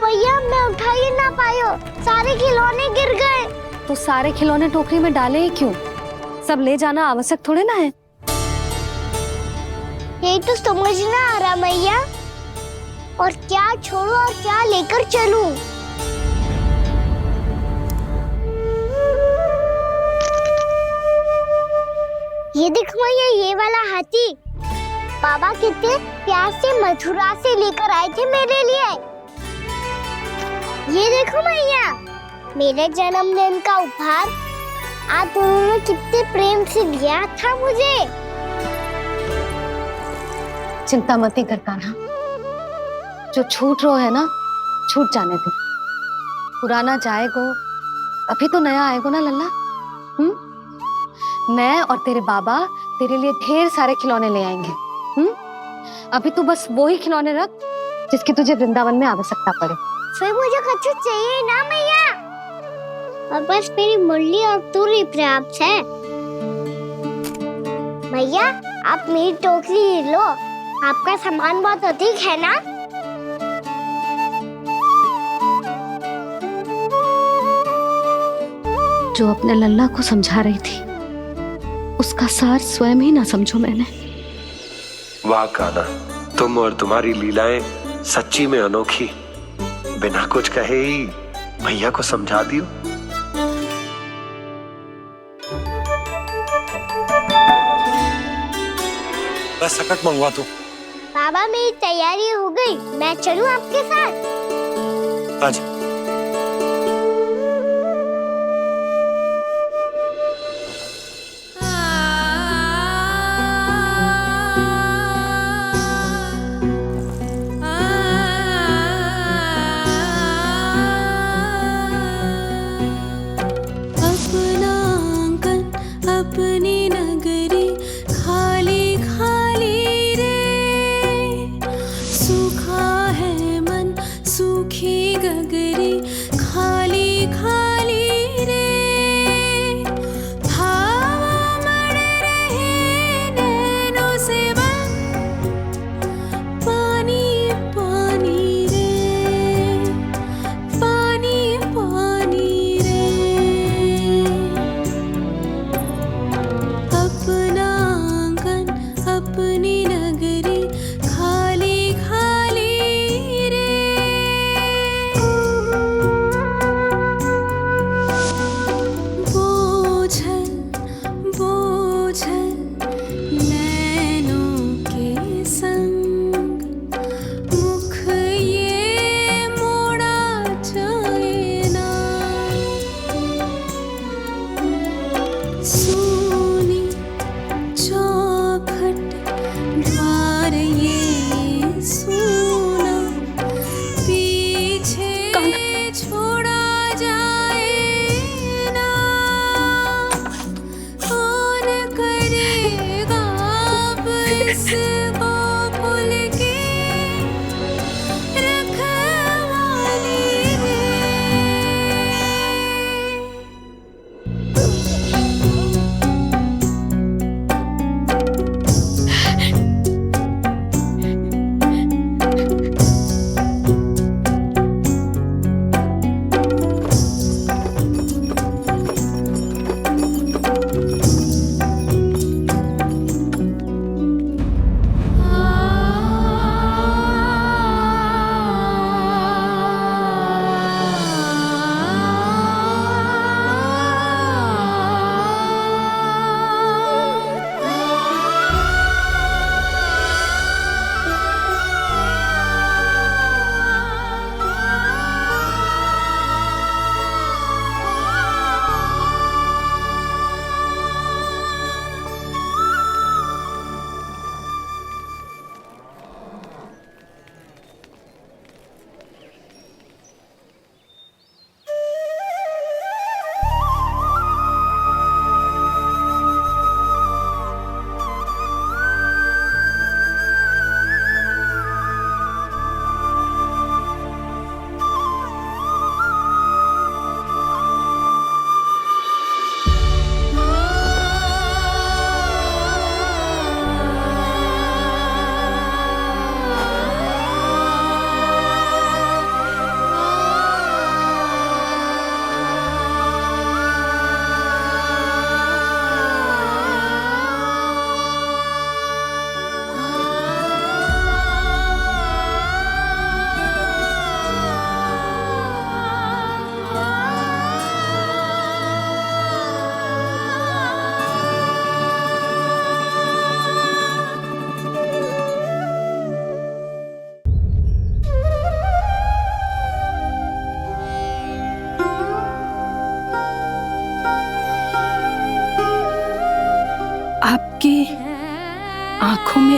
भैया मैं उठा ही ना पायो, सारे खिलौने गिर गए। तो सारे खिलौने टोकरी में डाले ही क्यों? सब ले जाना आवश्यक थोड़े ना है। यही तो समझ ना आ रहा मैया, और क्या छोड़ू और क्या लेकर चलूं? ये देख मैया, ये वाला हाथी बाबा कितने प्यार से मथुरा से लेकर आए थे मेरे लिए। ये देखो मैया, मेरे जन्मदिन का उपहार आप दोनों ने कितने प्रेम से दिया था मुझे। चिंता मत कर कान्हा, जो छूट रो है ना छूट जाने दे। पुराना जाएगो, अभी तो नया आएगो ना लल्ला। मैं और तेरे बाबा तेरे लिए ढेर सारे खिलौने ले आएंगे। अभी तू बस वो ही खिलौने रख जिसकी तुझे वृंदावन में आवश्यकता पड़े। फिर मुझे कच्चू चाहिए ना मैया, और बस मेरी मुरली और तुरी पर्याप्त है। भैया आप मेरी टोकरी लो, आपका सामान बहुत अधिक है ना। जो अपने लल्ला को समझा रही थी उसका सार स्वयं ही ना समझो मैंने। वाह कान्हा, तुम और तुम्हारी लीलाएं सच्ची में अनोखी। बिना कुछ कहे ही भैया को समझा दियो। बस सकट मंगवा दो। बाबा मेरी तैयारी हो गई, मैं चलूं आपके साथ? आजा। अपनी नगरी खाली खाली रे, सूखा है मन सूखी गगरी।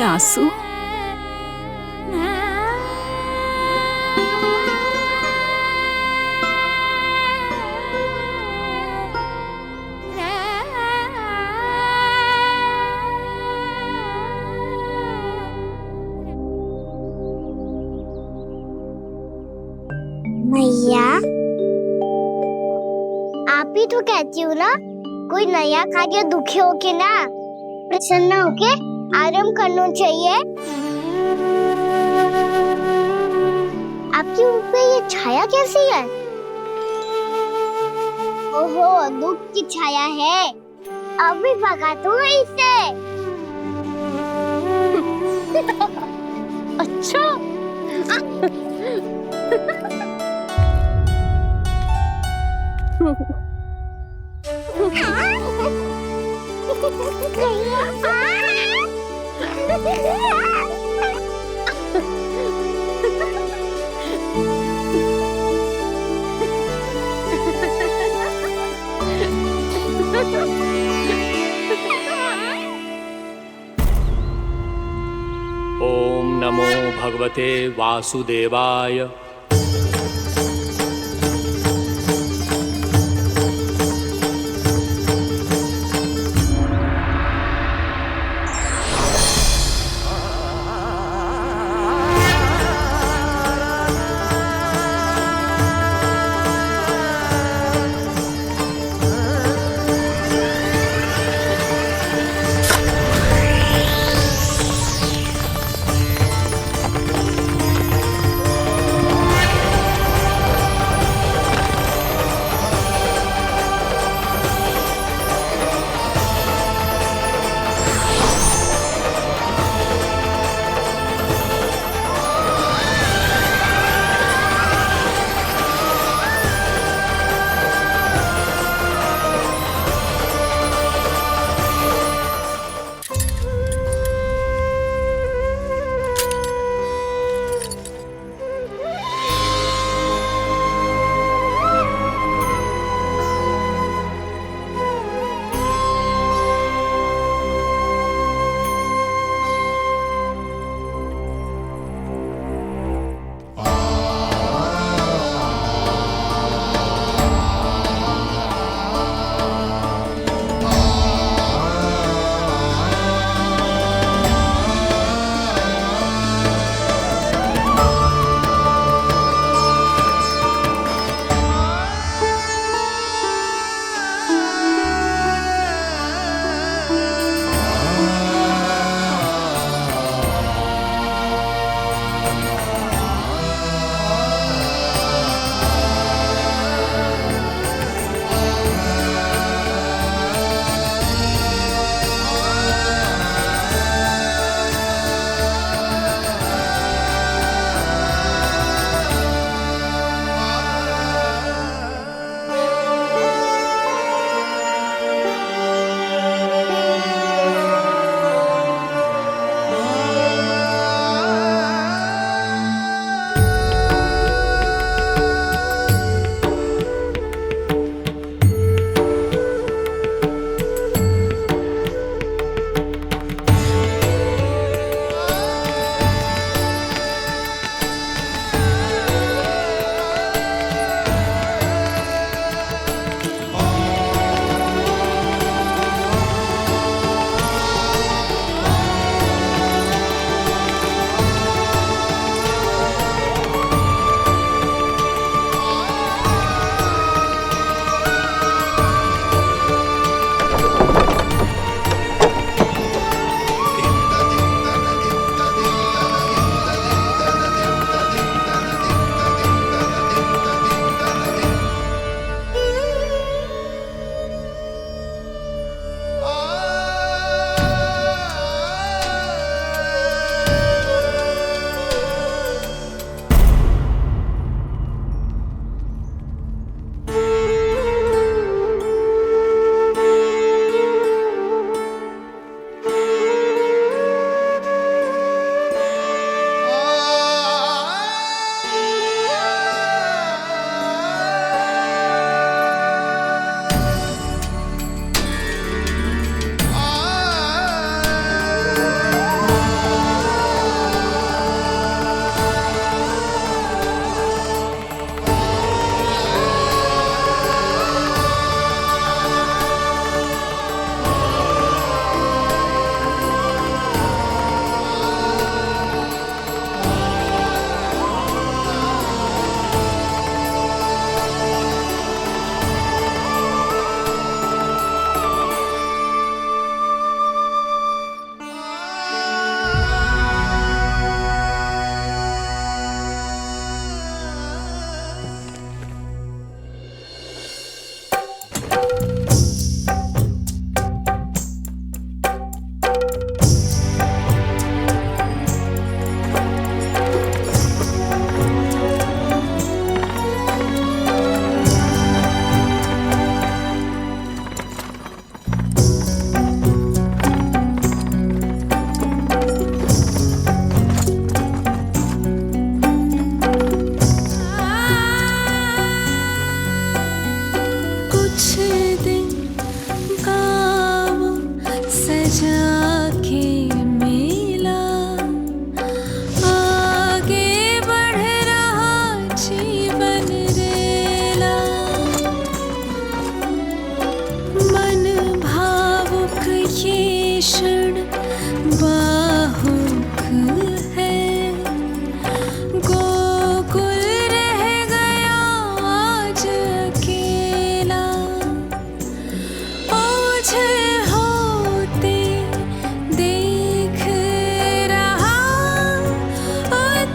आंसू। मैया, आप ही तो कहती हो ना, कोई नया कार्य दुखी होके ना प्रसन्न होके आराम करना चाहिए। आपकी मुंह पे ये छाया कैसी है? ओहो, दुख की छाया है। अभी भगा दो इसे। अच्छा। ओम नमो भगवते वासुदेवाय।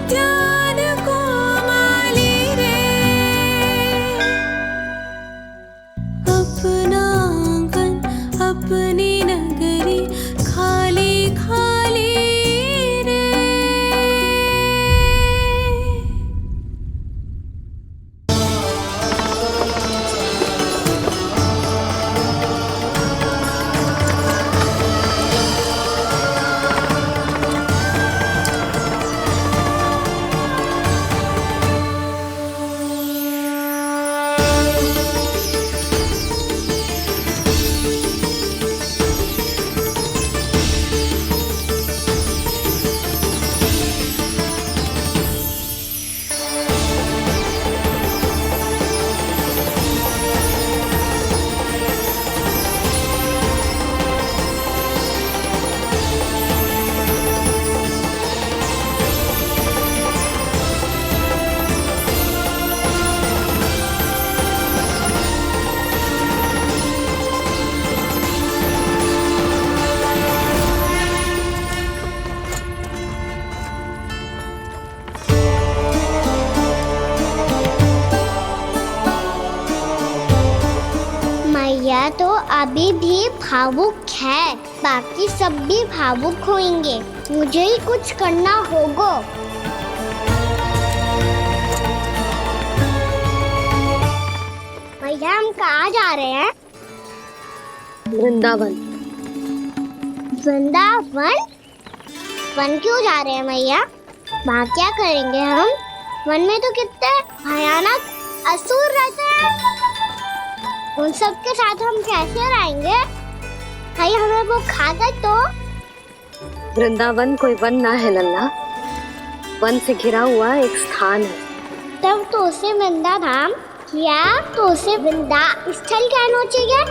उद्यान कोमली रे अपना आंगन अपनी नगरी खाली खाली रे। मैया तो अभी भी भावुक है, बाकी सब भी भावुक होंगे। मुझे ही कुछ करना होगा। भैया हम कहाँ जा रहे हैं? वृंदावन। वृंदावन? वन क्यों जा रहे हैं मैया? वहाँ क्या करेंगे हम? वन में तो कितने भयानक असुर रहते हैं। उन सब के साथ हम कैसे रहेंगे? कहीं हमें वो खा गए तो? वृंदावन कोई वन ना है लल्ला, वन से घिरा हुआ एक स्थान है। तब तो उसे वृंदा धाम या तो उसे वृंदा स्थल कहना चाहिए।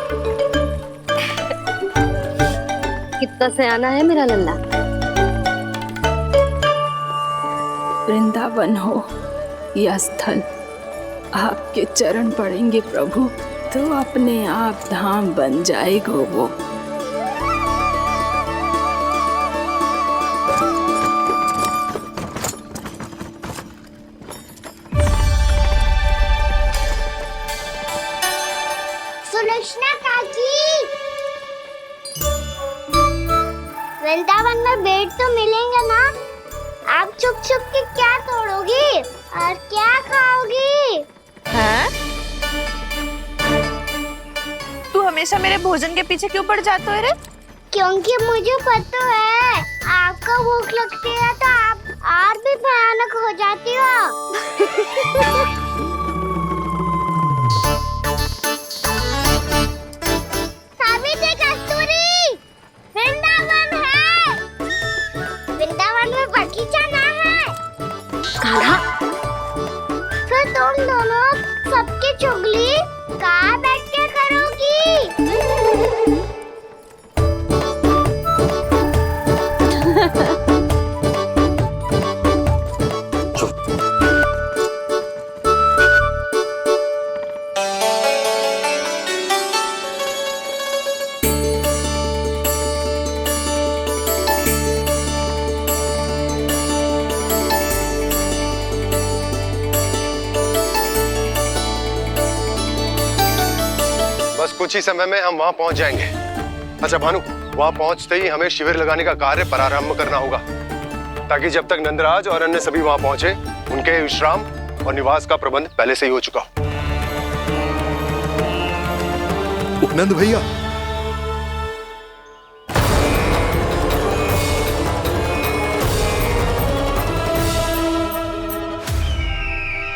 कितना सयाना है मेरा लल्ला। वृंदावन हो या स्थल, आपके चरण पड़ेंगे प्रभु तो अपने आप धाम बन जाएगा वो। सुलक्षणा काकी, वृंदावन में बेट तो मिलेंगे ना? आप छुप छुप के क्या तोड़ोगी और क्या खाओगी? हाँ? तू हमेशा मेरे भोजन के पीछे क्यों पड़ जाते हो रे? क्योंकि मुझे पता है आपको भूख लगती है तो आप और भी भयानक हो जाती हो। सावित्री कस्तूरी, वृंदावन है। वृंदावन में बगीचा ना है। कान्हा, फिर तुम दोनों सबकी चुगली कहाँ बैठ के करोगी? बस कुछ ही समय में हम वहां पहुंच जाएंगे। अच्छा भानु, वहां पहुंचते ही हमें शिविर लगाने का कार्य प्रारंभ करना होगा, ताकि जब तक नंदराज और अन्य सभी वहां पहुंचे उनके विश्राम और निवास का प्रबंध पहले से ही हो चुका हो। नंद भैया,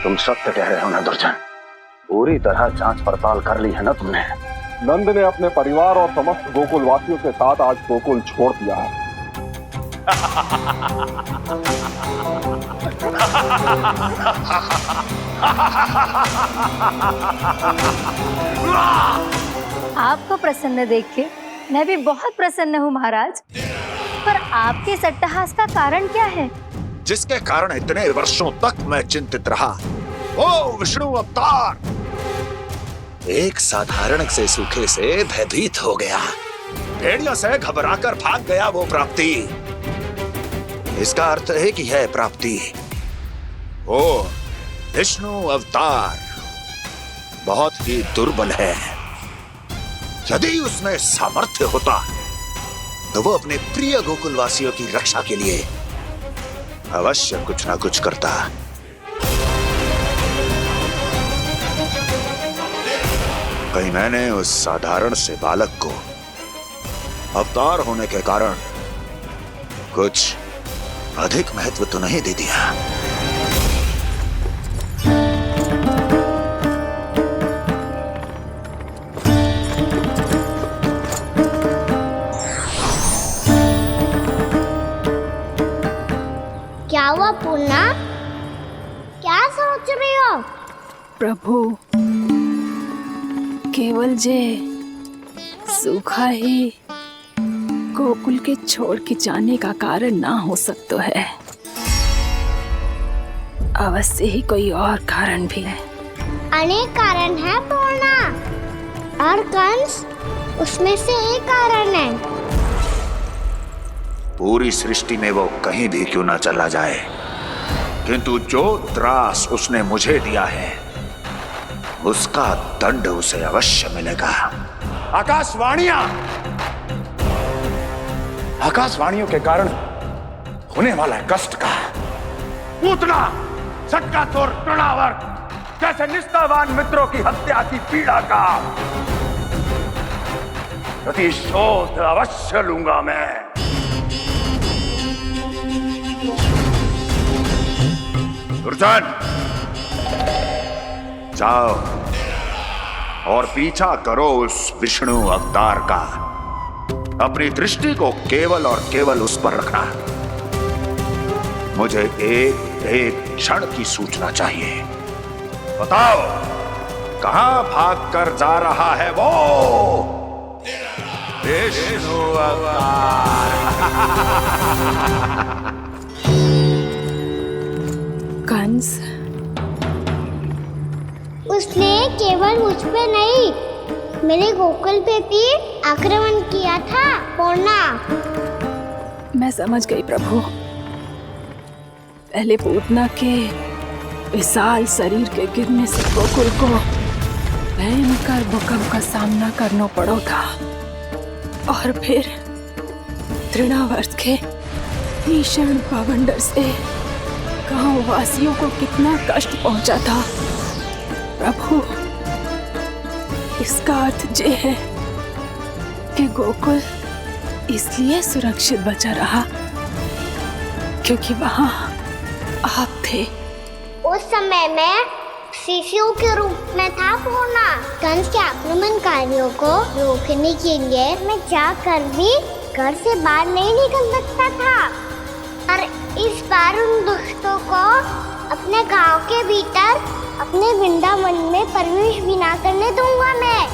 तुम सत्य कह रहे हो ना दुर्जन? पूरी तरह जांच पड़ताल कर ली है ना तुमने? नंद ने अपने परिवार और समस्त गोकुल वासियों के साथ आज गोकुल छोड़ दिया है। आपको प्रसन्न देख के मैं भी बहुत प्रसन्न हूँ महाराज, पर आपके इस अट्टहास का कारण क्या है? जिसके कारण इतने वर्षों तक मैं चिंतित रहा, ओ विष्णु अवतार, एक साधारण से सूखे से भयभीत हो गया, भेड़ियों से घबराकर भाग गया वो प्राप्ति। इसका अर्थ है कि यह प्राप्ति वो विष्णु अवतार बहुत ही दुर्बल है। यदि उसमें सामर्थ्य होता तो वो अपने प्रिय गोकुलवासियों की रक्षा के लिए अवश्य कुछ ना कुछ करता। कहीं मैंने उस साधारण से बालक को अवतार होने के कारण कुछ अधिक महत्व तो नहीं दे दिया। क्या हुआ पूर्णा? क्या सोच रही हो? प्रभु, केवल जे सूखा ही गोकुल के छोड़ के जाने का कारण ना हो सकता है, अवश्य ही कोई और कारण भी है। अनेक कारण है पूर्णा, और कंस उसमें से एक कारण है। पूरी सृष्टि में वो कहीं भी क्यों ना चला जाए, किंतु जो त्रास उसने मुझे दिया है उसका दंड उसे अवश्य मिलेगा। आकाशवाणियों के कारण होने वाला है कष्ट का पूतना सटकासुर तृणावर्त जैसे निष्ठावान मित्रों की हत्या की पीड़ा का प्रतिशोध अवश्य लूंगा मैं। दुर्जन, जाओ और पीछा करो उस विष्णु अवतार का। अपनी दृष्टि को केवल और केवल उस पर रखना। मुझे एक एक क्षण की सूचना चाहिए। बताओ, कहां भागकर जा रहा है वो विष्णु अवतार? कंस, उसने केवल मुझ पे नहीं, मेरे गोकुल पे भी आक्रमण किया था पूर्णा। मैं समझ गई प्रभु। पहले पूतना के विशाल शरीर के गिरने से गोकुल को भयंकर भूकंप का सामना करना पड़ा था, और फिर तृणावर्त के भीषण पावंडर से गांव वासियों को कितना कष्ट पहुंचा था। प्रभु, इसका अर्थ ये है कि गोकुल इसलिए सुरक्षित बचा रहा क्योंकि वहां आप थे। उस समय मैं शिशु के रूप में था पूर्णा। कंस के आक्रमणकारियों को रोकने के लिए मैं जाकर भी घर से बाहर नहीं निकल सकता था, और इस बार उन दुष्टों को अपने गांव के भीतर अपने वृंदावन में प्रवेश भी ना करने दूंगा मैं।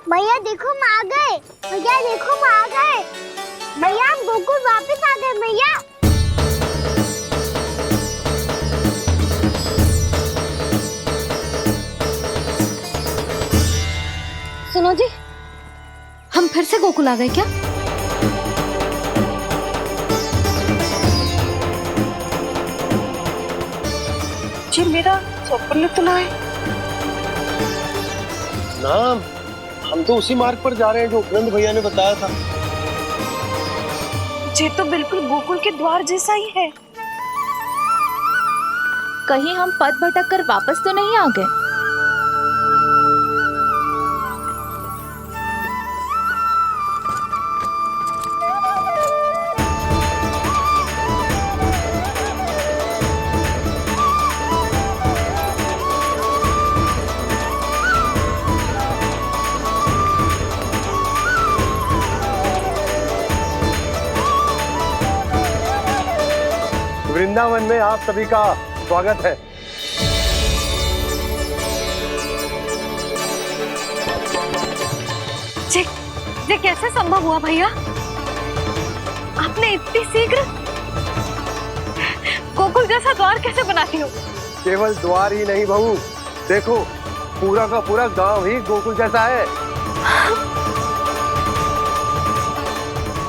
भैया देखो हम आ गए, भैया देखो हम आ गए, भैया हम गोकुल वापस आ गए भैया। सुनो जी, हम फिर से गोकुल आ गए क्या? जी मेरा स्वप्न तो ना है। ना, हम तो उसी मार्ग पर जा रहे हैं जो उपनंद भैया ने बताया था। ये तो बिल्कुल गोकुल के द्वार जैसा ही है। कहीं हम पथ भटक कर वापस तो नहीं आ गए? वृंदावन में आप सभी का स्वागत है। ये कैसे संभव हुआ भैया? आपने इतनी शीघ्र गोकुल जैसा द्वार कैसे बनाती हो? केवल द्वार ही नहीं बहू, देखो पूरा का पूरा गांव ही गोकुल जैसा है।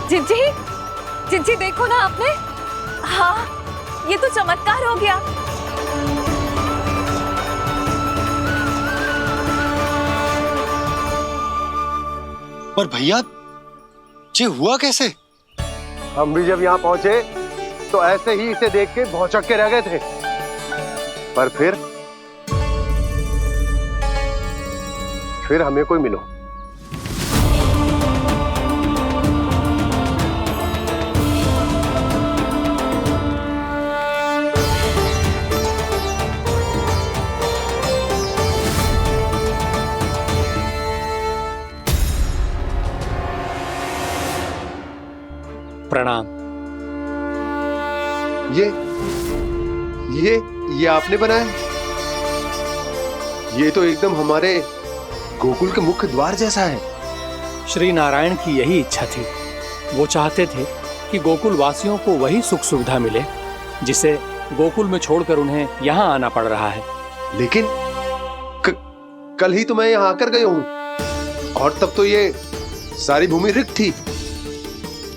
जिज्जी, जिज्जी देखो ना आपने। हाँ, ये तो चमत्कार हो गया। पर भैया ये हुआ कैसे? हम भी जब यहाँ पहुंचे तो ऐसे ही इसे देख के भौचक के रह गए थे, पर फिर हमें कोई मिलो। प्रणाम। ये आपने बनाया? ये तो एकदम हमारे गोकुल के मुख्य द्वार जैसा है। श्री नारायण की यही इच्छा थी। वो चाहते थे कि गोकुल वासियों को वही सुख सुविधा मिले जिसे गोकुल में छोड़कर उन्हें यहाँ आना पड़ रहा है। लेकिन कल ही तो मैं यहाँ आकर गया हूँ और तब तो ये सारी भूमि रिक्त थी।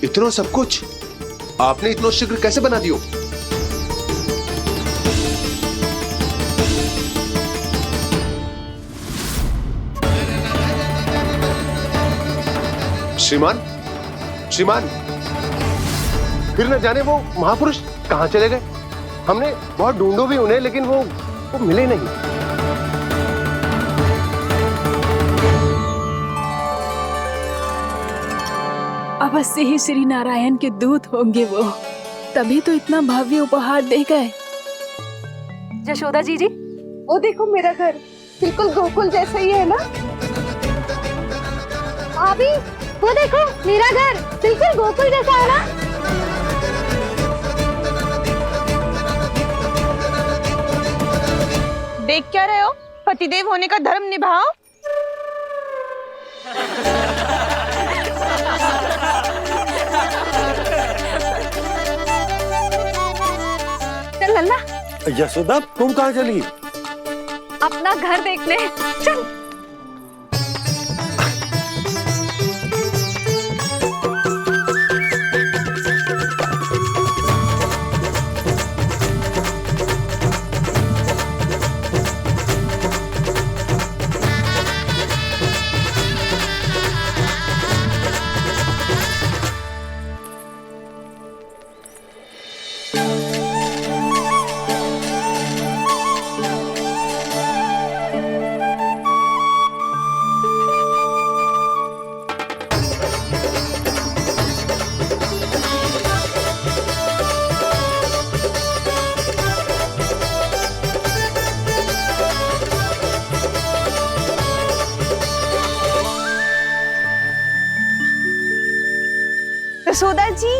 इतना सब कुछ आपने इतना शीघ्र कैसे बना दियो? श्रीमान, फिर न जाने वो महापुरुष कहां चले गए। हमने बहुत ढूंढो भी उन्हें, लेकिन वो मिले नहीं। अवश्य ही श्री नारायण के दूत होंगे वो, तभी तो इतना भव्य उपहार दे गए। यशोदा जी, वो देखो मेरा घर बिल्कुल गोकुल जैसा ही है ना। भाभी वो देखो मेरा घर बिल्कुल गोकुल जैसा है ना। देख क्या रहे हो? पतिदेव होने का धर्म निभाओ। चल लल्ला, यशोदा तुम कहाँ चली? अपना घर देखने चल। यशोदा जी,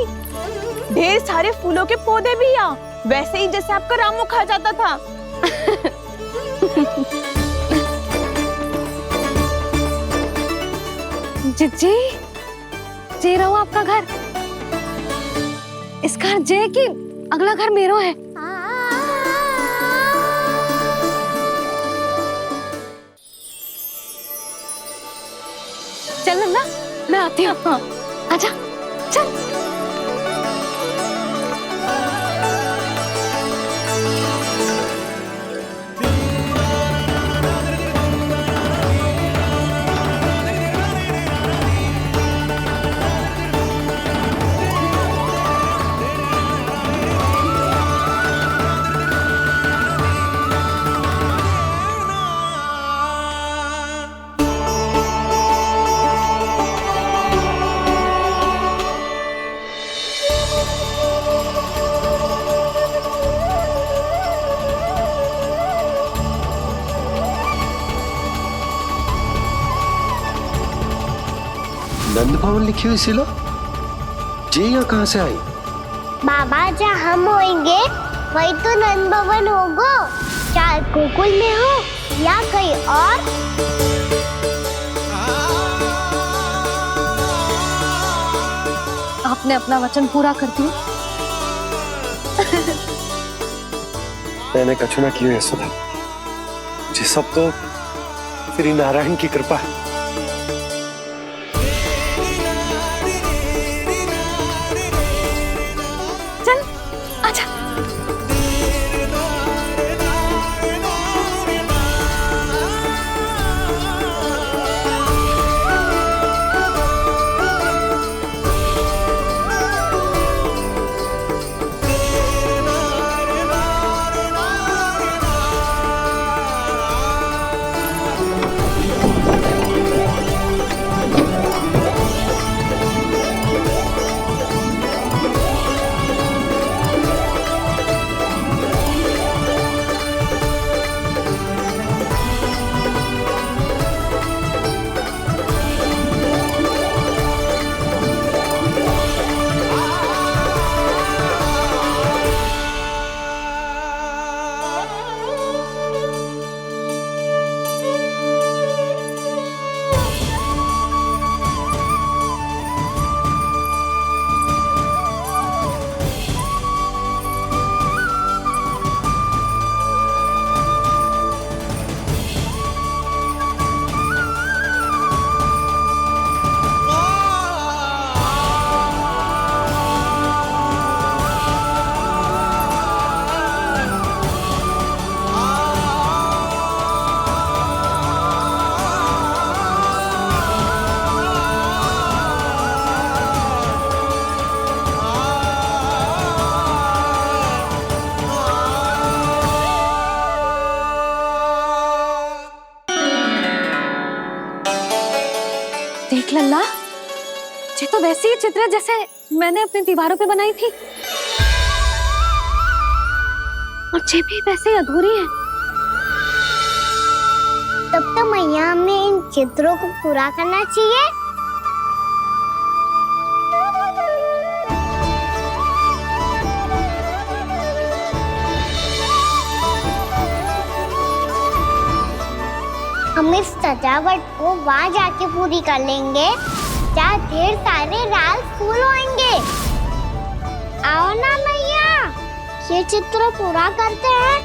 ढेर सारे फूलों के पौधे भी यहाँ, वैसे ही जैसे आपका रामू खा जाता था। जिज्जी, जे रहो आपका घर। इस घर जे की अगला घर मेरो है। चल ना, मैं आती हूँ। हाँ, आजा, चल। नंद भवन लिखी हुई सिलो, जी यहाँ कहाँ से आई? बाबा जहाँ हम होंगे वही तो नंद भवन होगा, चाहे गोकुल में हो या कहीं और। मैं अपना वचन पूरा करती हूँ। मैंने कछु ना किया यशोदा, ये सब तो श्री नारायण की कृपा है। चल आजा। देख लल्ला, ये तो वैसी ही चित्र है जैसे मैंने अपनी दीवारों पे बनाई थी, और ये भी वैसे ही अधूरी है। तब तो मैया हमें इन चित्रों को पूरा करना चाहिए। हम इस सजावट को वहाँ जाके पूरी कर लेंगे जहाँ ढेर सारे लाल फूल होंगे। आओ ना मैया, ये चित्र पूरा करते हैं।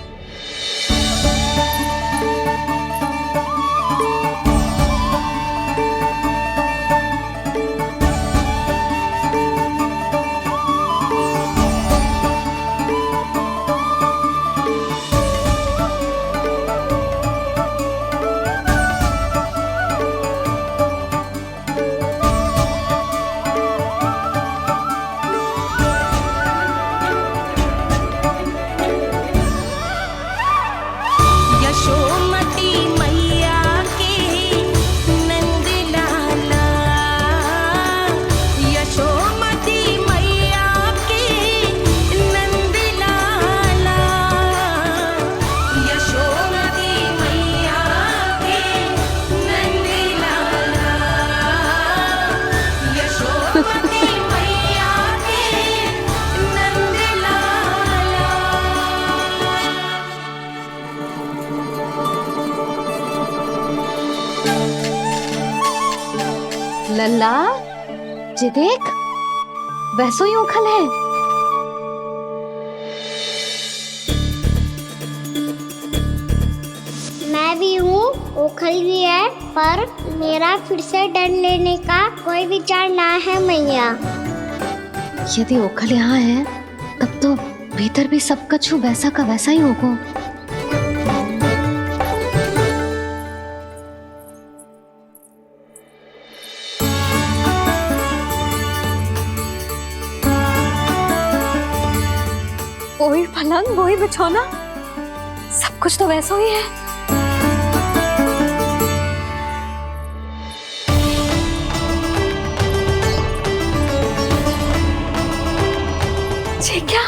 लल्ला, ये देख, वैसो ही उखल है। मैं भी हूँ, ओखल भी है, पर मेरा फिर से डर लेने का कोई विचार ना है मैया। यदि ओखल यहाँ है, तब तो भीतर भी सब कछु वैसा का वैसा ही होगा। वही पलंग, वही बिछौना, सब कुछ तो वैसा ही है। ये क्या?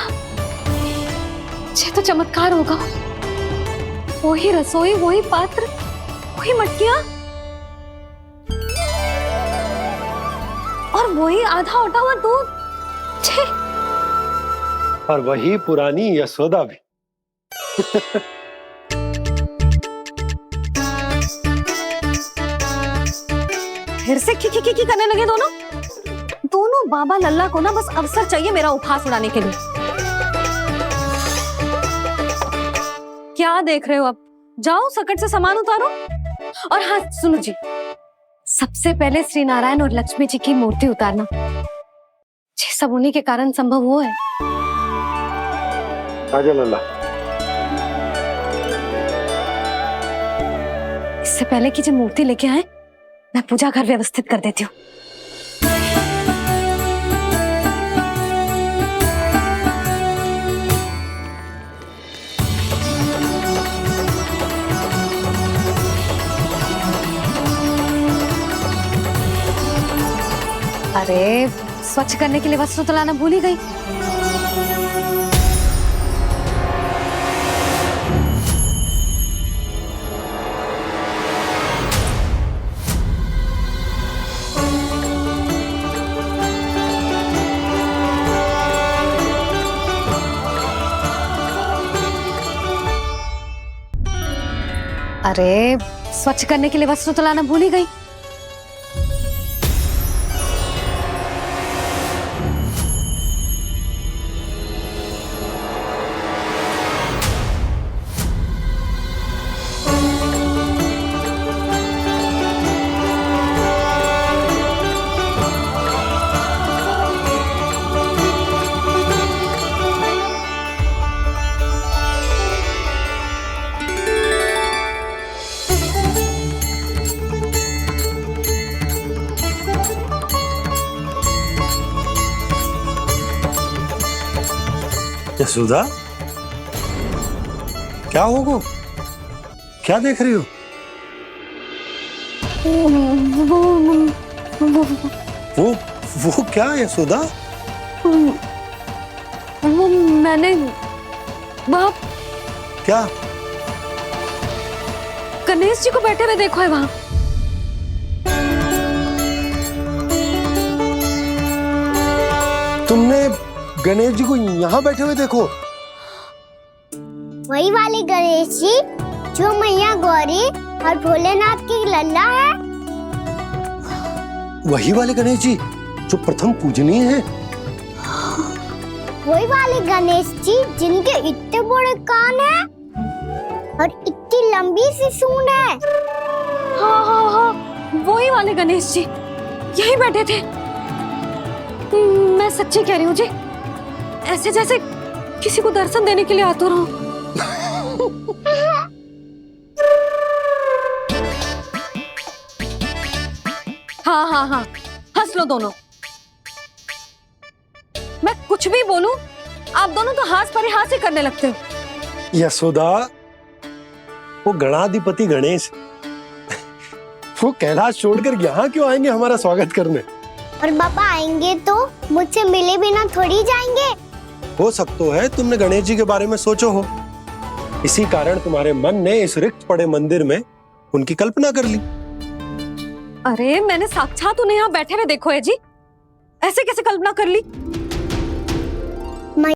ये तो चमत्कार होगा। वही रसोई, वही पात्र, वही मटकियां, और वही आधा उटा हुआ दूध। छे! और वही पुरानी यशोदा भी। फिर से खी करने लगे दोनों। दोनों बाबा लल्ला को ना बस अवसर चाहिए मेरा उपहास उड़ाने के लिए। क्या देख रहे हो? अब जाओ सकट से सामान उतारो। और हाँ सुनो जी, सबसे पहले श्री नारायण और लक्ष्मी जी की मूर्ति उतारना। ये सब उन्हीं के कारण संभव हुआ है। आजा लल्ला। इससे पहले कि जो मूर्ति लेके आए, मैं पूजा घर व्यवस्थित कर देती हूँ। अरे स्वच्छ करने के लिए वस्त्र तो लाना भूल ही गई। अरे स्वच्छ करने के लिए वस्त्र तो लाना भूल ही गई। यशोदा, क्या होगा? क्या देख रही हो? वो क्या यशोदा? वो मैंने बाप क्या? गणेश जी को बैठे हुए देखो है वहां। तुमने गणेश जी को यहाँ बैठे हुए देखो? वही वाले गणेश जी जो मैया गौरी और भोलेनाथ की लल्ला है। वही वाले गणेश जी जो प्रथम पूजनीय हैं। वही वाले गणेश जी जिनके इतने बड़े कान हैं और इतनी लंबी सी सूंड है। हाँ हाँ हाँ, वही वाले गणेश जी यही बैठे थे। मैं सच्ची कह रही हूँ जी, ऐसे जैसे किसी को दर्शन देने के लिए आतुर हूँ। हाँ हाँ हाँ, हंस लो दोनों। मैं कुछ भी बोलूं, आप दोनों तो हाथ परिहास ही करने लगते हो। यशोदा, वो गणाधिपति गणेश वो कैलाश छोड़कर यहाँ क्यों आएंगे हमारा स्वागत करने? और पापा आएंगे तो मुझसे मिले बिना थोड़ी जाएंगे। हो सकता है तुमने गणेश जी के बारे में सोचो हो, इसी कारण तुम्हारे मन ने इस रिक्त पड़े मंदिर में उनकी कल्पना कर ली। अरे मैंने साक्षात उन्हें यहाँ बैठे हुए देखो है जी, ऐसे कैसे कल्पना कर ली?